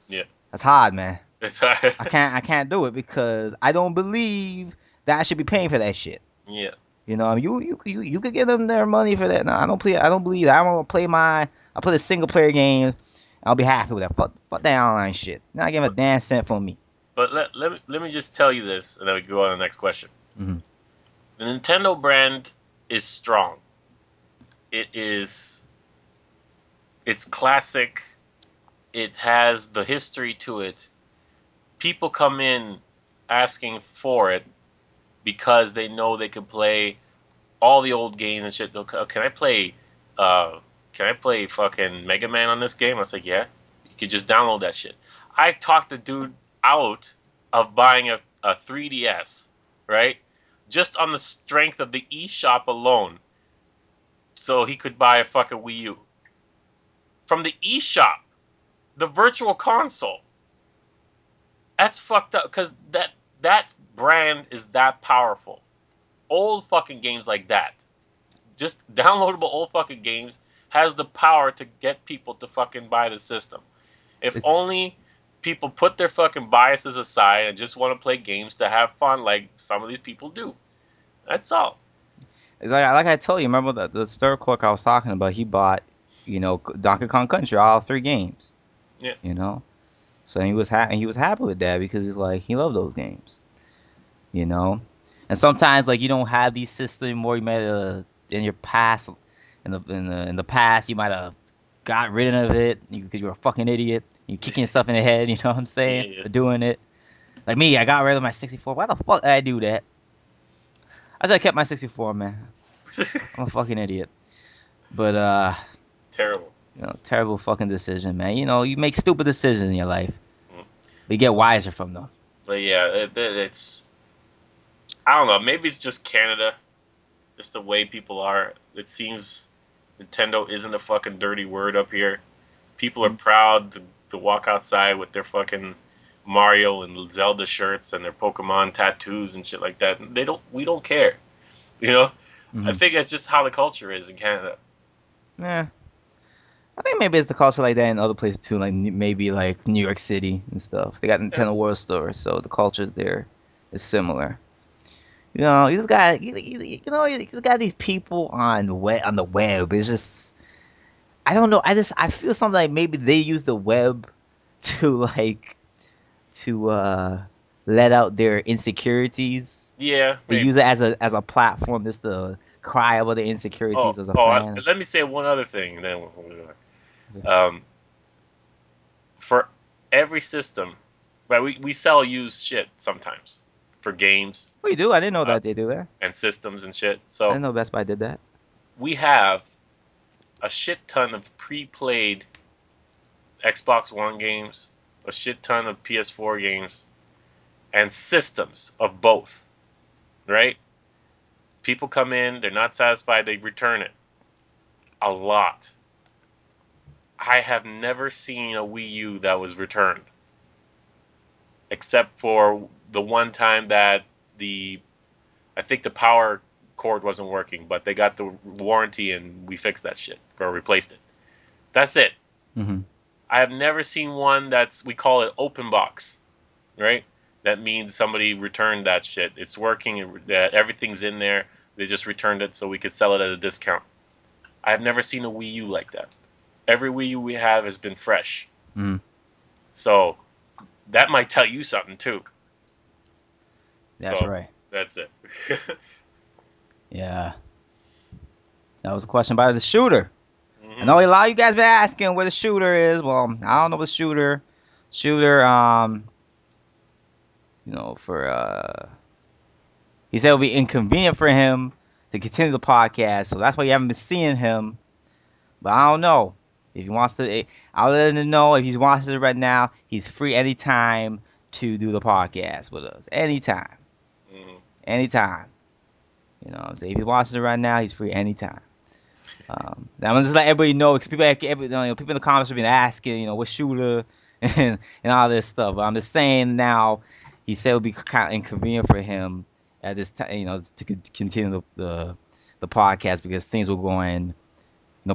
Yeah. That's hard, man. It's I can't do it because I don't believe that I should be paying for that shit. yeah. You know, I mean, you could give them their money for that. No, I don't believe that. I want to play my. I play the single player games. I'll be happy with that. Fuck that online shit. Not give a But damn cent from me. let me just tell you this, and then we go on to the next question. Hmm. The Nintendo brand is strong. It is. It's classic. It has the history to it. People come in asking for it because they know they can play all the old games and shit. Can I play? Uh, can I play fucking Mega Man on this game? I was like, yeah. You could just download that shit. I talked the dude out of buying a 3DS, right? Just on the strength of the eShop alone, so he could buy a fucking Wii U from the eShop, the Virtual Console. That's fucked up because that brand is that powerful. Old fucking games like that, just downloadable old fucking games, has the power to get people to fucking buy the system. If It's, only people put their fucking biases aside and just want to play games to have fun like some of these people do. That's all. it's like I told you. Remember the stir clerk I was talking about? He bought, Donkey Kong Country, all three games. Yeah. You know, so he was happy with that because he's like he loved those games. You know, and sometimes like you don't have these systems anymore. You might have in your past, in the past, you might have got rid of it because you're a fucking idiot. You kicking yourself in the head. You know what I'm saying? Yeah. For doing it. Like me, I got rid of my 64. Why the fuck did I do that? I should have kept my 64, man. I'm a fucking idiot. But Terrible. terrible fucking decision, man. You make stupid decisions in your life, Mm. but you get wiser from them. But yeah, it's I don't know. Maybe it's just Canada, just the way people are. It seems Nintendo isn't a fucking dirty word up here. People are proud to walk outside with their fucking Mario and Zelda shirts and their Pokemon tattoos and shit like that. They don't. We don't care. You know. I Mm-hmm. think that's just how the culture is in Canada. Yeah, I think maybe it's the culture like that in other places too, like maybe like New York City and stuff. They got Yeah. Nintendo World Store, so the culture there is similar. You just got you just got these people on the web. It's just I don't know. I feel something like maybe they use the web to to let out their insecurities. Yeah. They Maybe. use it as a platform just to cry about their Oh. insecurities as a Oh. fan. Let me say one other thing. Then. Um. For every system, right? We sell used shit sometimes for games What you do? I didn't know uh, that they do that. and systems and shit. I So didn't know Best Buy did that. we have a shit ton of pre-played Xbox One games, a shit ton of PS4 games, and systems of both. Right? People come in, they're not satisfied, they return it. A lot. I have never seen a Wii U that was returned, except for the one time that the I think the power cord wasn't working, but they got the warranty and we fixed that shit or replaced it. That's it. Hmm. I have never seen one that's we call it open box, right? That means somebody returned that shit. It's working. That everything's in there. They just returned it so we could sell it at a discount. I have never seen a Wii U like that. Every Wii U we have has been fresh. Hmm. So that might tell you something too. That's So right. that's it. Yeah, that was a question by the shooter. I hmm know a lot of you guys been asking where the shooter is. Well, I don't know the shooter. Shooter, for he said it'll be inconvenient for him to continue the podcast, so that's why you haven't been seeing him. But I don't know if he wants to. I'll let him know if he wants to right now. He's free anytime to do the podcast with us. Anytime, hmm anytime. You know what I'm saying? If he wants to right now, he's free anytime. I'm just let everybody know because people, people in the comments have been asking, what shooter and all this stuff. But I'm just saying now, he said it would be kind of inconvenient for him at this time, to continue the podcast because things were going,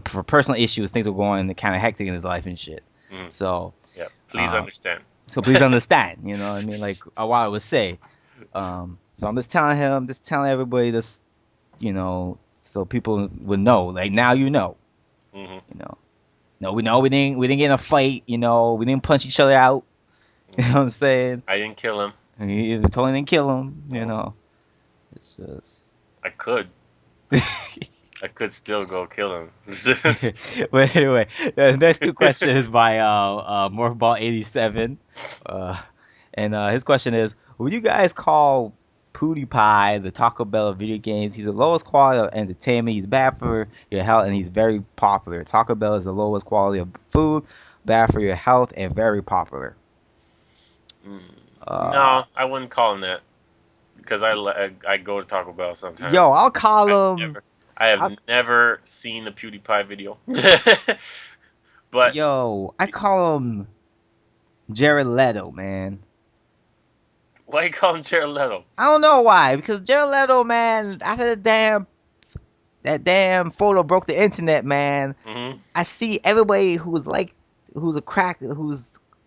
for personal issues, things were going kind of hectic in his life and shit. Mm, So, yeah, please um, understand. so please understand, you know what I mean? Like Awad would say. So I'm just telling him, just telling everybody this, so people would know. Like now, Hmm. you know. No, we didn't get in a fight, we didn't punch each other out. You know what I'm saying? I didn't kill him. We totally didn't kill him. No, It's just I could. I could still go kill him. but anyway, the next two questions by Morphball87. And his question is, would you guys call PewDiePie the Taco Bell of video games? He's the lowest quality of entertainment. He's bad for your health, and he's very popular. Taco Bell is the lowest quality of food, bad for your health, and very popular. Mm, Uh, no, I wouldn't call him that because I go to Taco Bell sometimes. yo, I'll I've call him. never I have I, never seen the PewDiePie video, but I call him Jared Leto, man. why you call him Jared Leto? I don't know why, because Jared Leto, man, after that damn photo broke the internet, man. Hmm. I see everybody who's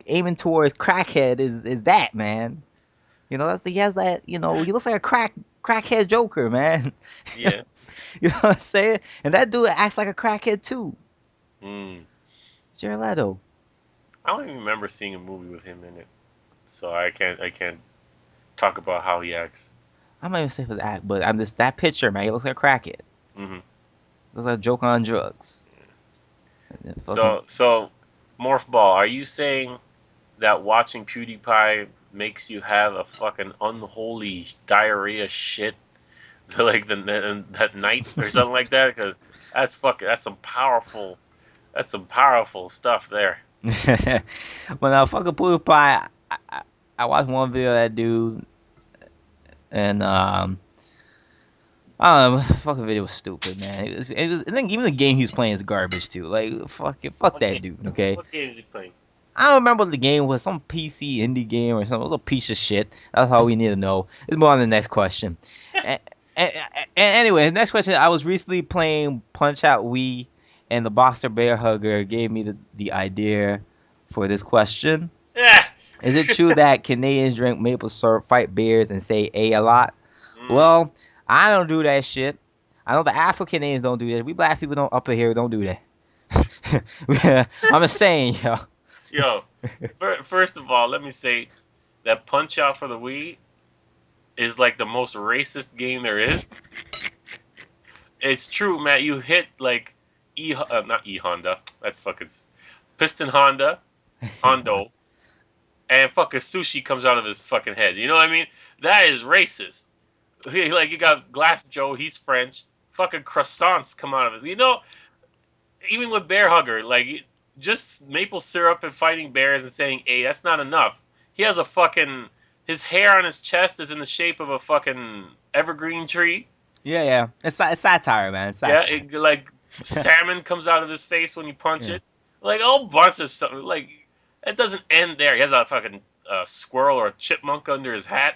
aiming towards crackhead is that man. He has that, he looks like a crackhead Joker, man. Yeah. You know what I'm saying? And that dude acts like a crackhead too. Mm. Jared Leto. I don't even remember seeing a movie with him in it, so I can't talk about how he acts. I'm not even saying for that, but I'm just that picture, man. He looks like a crackhead. Hmm. Looks like a Joker on drugs. And then fucking So Morph Ball, are you saying that watching PewDiePie makes you have a fucking unholy diarrhea shit like that night or something like that? Because that's some powerful stuff there. when I fucking PewDiePie, I watched one video of that dude, and I don't know, fucking video was stupid, man. I think even the game he was playing is garbage too. Like fuck What that game? dude. Okay, What game is he playing? I don't remember what the game was, some PC indie game or something. It was a piece of shit. That's all we need to know. Let's move on to the next question. And, and, anyway, the next question. I was recently playing Punch Out Wii, and the Boxer Bear Hugger gave me the idea for this question. Yeah. Is it true that Canadians drink maple syrup, fight bears, and say a lot? Mm, Well, I don't do that shit. I know the Afro Canadians don't do that. We black people don't up here don't do that. I'm just saying, yo. yo, first of all, let me say that Punch Out for the Wii is like the most racist game there is. It's true, Matt. You hit like not E Honda. That's fucking Piston Honda, Hondo, and fucking sushi comes out of his fucking head. You know what I mean? That is racist. Like you got Glass Joe, he's French. Fucking croissants come out of it. Even with Bear Hugger, like just maple syrup and fighting bears and saying "a," that's not enough. He has a fucking his hair on his chest is in the shape of a fucking evergreen tree. Yeah, yeah. It's satire, man. It's Yeah, satire. like salmon comes out of his face when you punch Yeah. it. Like a whole bunch of stuff. Like it doesn't end there. He has a fucking squirrel or a chipmunk under his hat.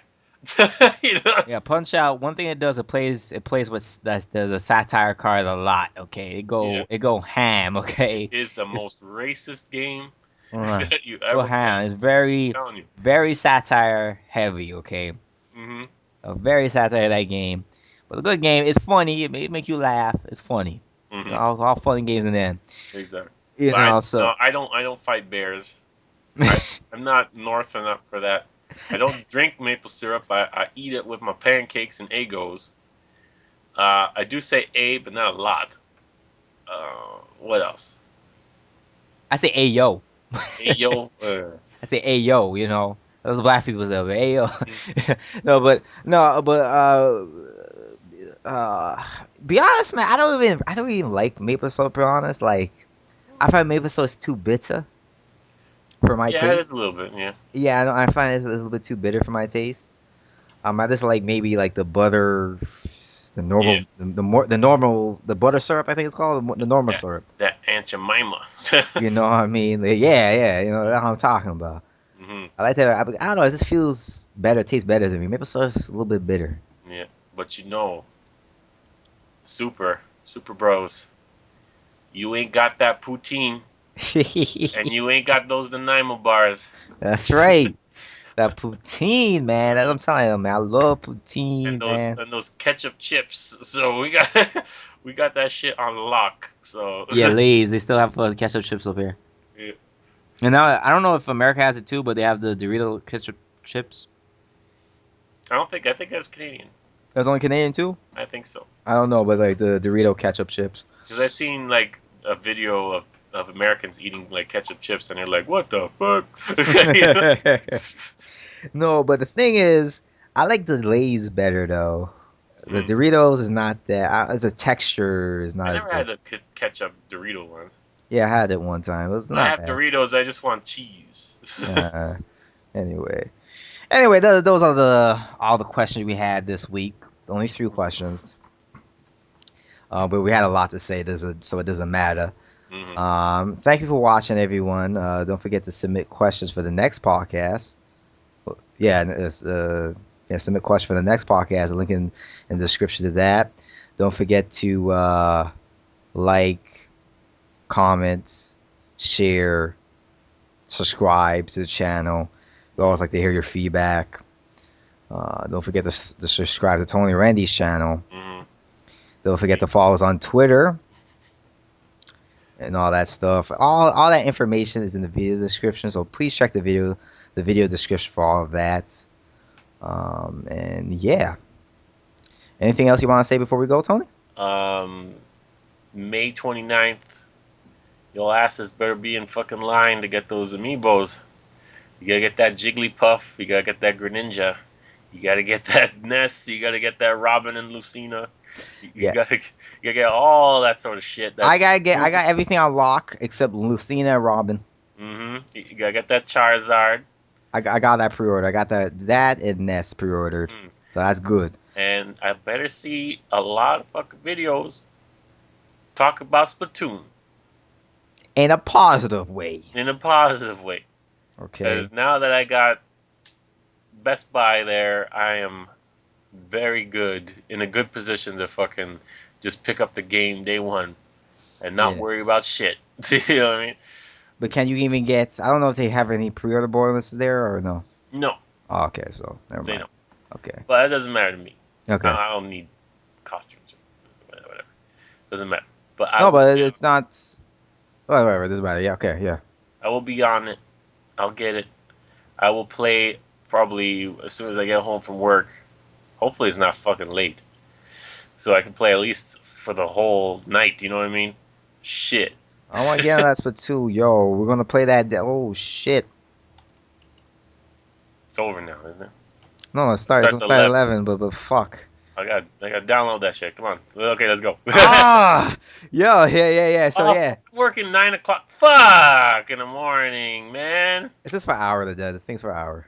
you know? Yeah, Punch Out. One thing it does, it plays with that's the satire card a lot. Okay, Yeah, it go ham. it Okay, is the it's most racist game uh, that you go ever played. ham. It's very I'm telling you. very satire heavy. Okay, Hmm. a very satire that game, but a good game. It's funny. It make you laugh. It's funny. Hmm. All funny games in there. Exactly. You But I know, so no, I don't fight bears. I'm not north enough for that. I don't drink maple syrup. I eat it with my pancakes and egos. I do say a, but not a lot. What else? I say, "Hey yo." Ayo. I say, "Hey yo," those black people say, "Hey yo." Mm, No, but be honest, man. I don't even like maple syrup. To be honest, like I find maple syrup is too bitter for my yeah, it is taste. a little bit. Yeah. Yeah, I find it's a little bit too bitter for my taste. I just like maybe like the butter, The Yeah, normal, the normal, the butter syrup. I think it's called the normal that syrup. that Aunt Jemima. You know what I mean? Like, yeah, yeah. You know that's what I'm talking about. Hmm. I like that. I don't know. It just feels better. Tastes better to me. Maple syrup's a little bit bitter. Yeah, but Super Bros, you ain't got that poutine, and you ain't got those Nanaimo bars, That's right. That poutine, man. That's what I'm telling you, man. I love and poutine, those man. and those ketchup chips. So we got we got that shit on lock. So Yeah, Lay's. They still have ketchup chips up here. yeah. And now I don't know if America has it too, but they have the Dorito ketchup chips. I think that's Canadian. That's only Canadian too. I think so. I don't know, but like the Dorito ketchup chips. Because I seen like a video of Americans eating like ketchup chips, and they're like, "What the fuck?" You know? No, but the thing is, I like the Lay's better though. The Mm. Doritos is not that. As a texture is I not as never good. had a ketchup Dorito one. Yeah, I had it one time. It was When I not have bad. Doritos, I just want cheese. Uh, anyway, anyway, those are the all the questions we had this week. Only 3 questions, but we had a lot to say. So it doesn't matter. Hmm. Thank you for watching, everyone. Don't forget to submit questions for the next podcast. Yeah, yeah, submit questions for the next podcast. A link in the description to that. Don't forget to like, comment, share, subscribe to the channel. We always like to hear your feedback. Don't forget to subscribe to Tony Randy's channel. Hmm. Don't forget to follow us on Twitter and all that stuff. All that information is in the video description. So please check the video description for all of that. And yeah, anything else you want to say before we go, Tony? Um, May 29th, your asses better be in fucking line to get those amiibos. You gotta get that Jigglypuff. You gotta get that Greninja. You gotta get that Ness. You gotta get that Robin and Lucina. You Yeah, gotta, you gotta get all that sort of shit. That I got everything on lock except Lucina and Robin. You gotta get that Charizard. I got that pre-order. I got that and Ness pre-ordered, Mm. so that's good. And I better see a lot of fucking videos talk about Splatoon In a positive way. in a positive way. Okay. Because now that I got Best Buy there, I am very good in a good position to fucking just pick up the game day one and not Yeah. worry about shit. You know what I mean? But can you even get? I don't know if they have any pre-order bonuses there or no. No, Oh, okay, so never they mind. don't. Okay. But that doesn't matter to me. Okay. I don't need costumes or whatever. Doesn't matter. But I No, will but be. it's not. Whatever. Doesn't matter. Yeah. Okay. Yeah. I will be on it. I'll get it. I will play probably as soon as I get home from work. Hopefully it's not fucking late, so I can play at least for the whole night. You know what I mean? Shit. I want to get on that Splatoon. Yo, we're gonna play that. Oh shit. It's over now, isn't it? No, It it's starts gonna at start at 11. 11. But fuck. I got to download that shit. Come on. Okay, let's go. Ah. Yo. Yeah. Yeah. Yeah. So Oh, yeah. working 9 o'clock. Fuck in the morning, man. It's just for an hour. The thing's for an hour.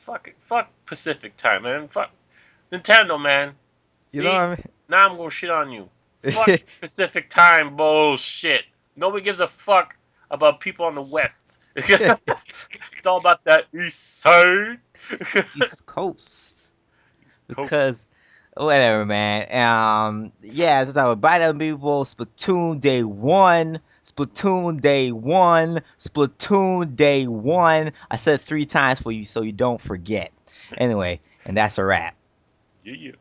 Fuck Pacific time, man. Fuck Nintendo, man. You know See, what now I'm gonna shit on you. Fuck I Pacific time bullshit. Nobody gives a fuck about people on the West. mean? It's all about that East Side. East Coast. East Coast. Because whatever, man. Yeah, since I would buy them people Splatoon day one, Splatoon day one, Splatoon day one. I said it 3 times for you so you don't forget. Anyway, and that's a wrap. Yeah, yeah.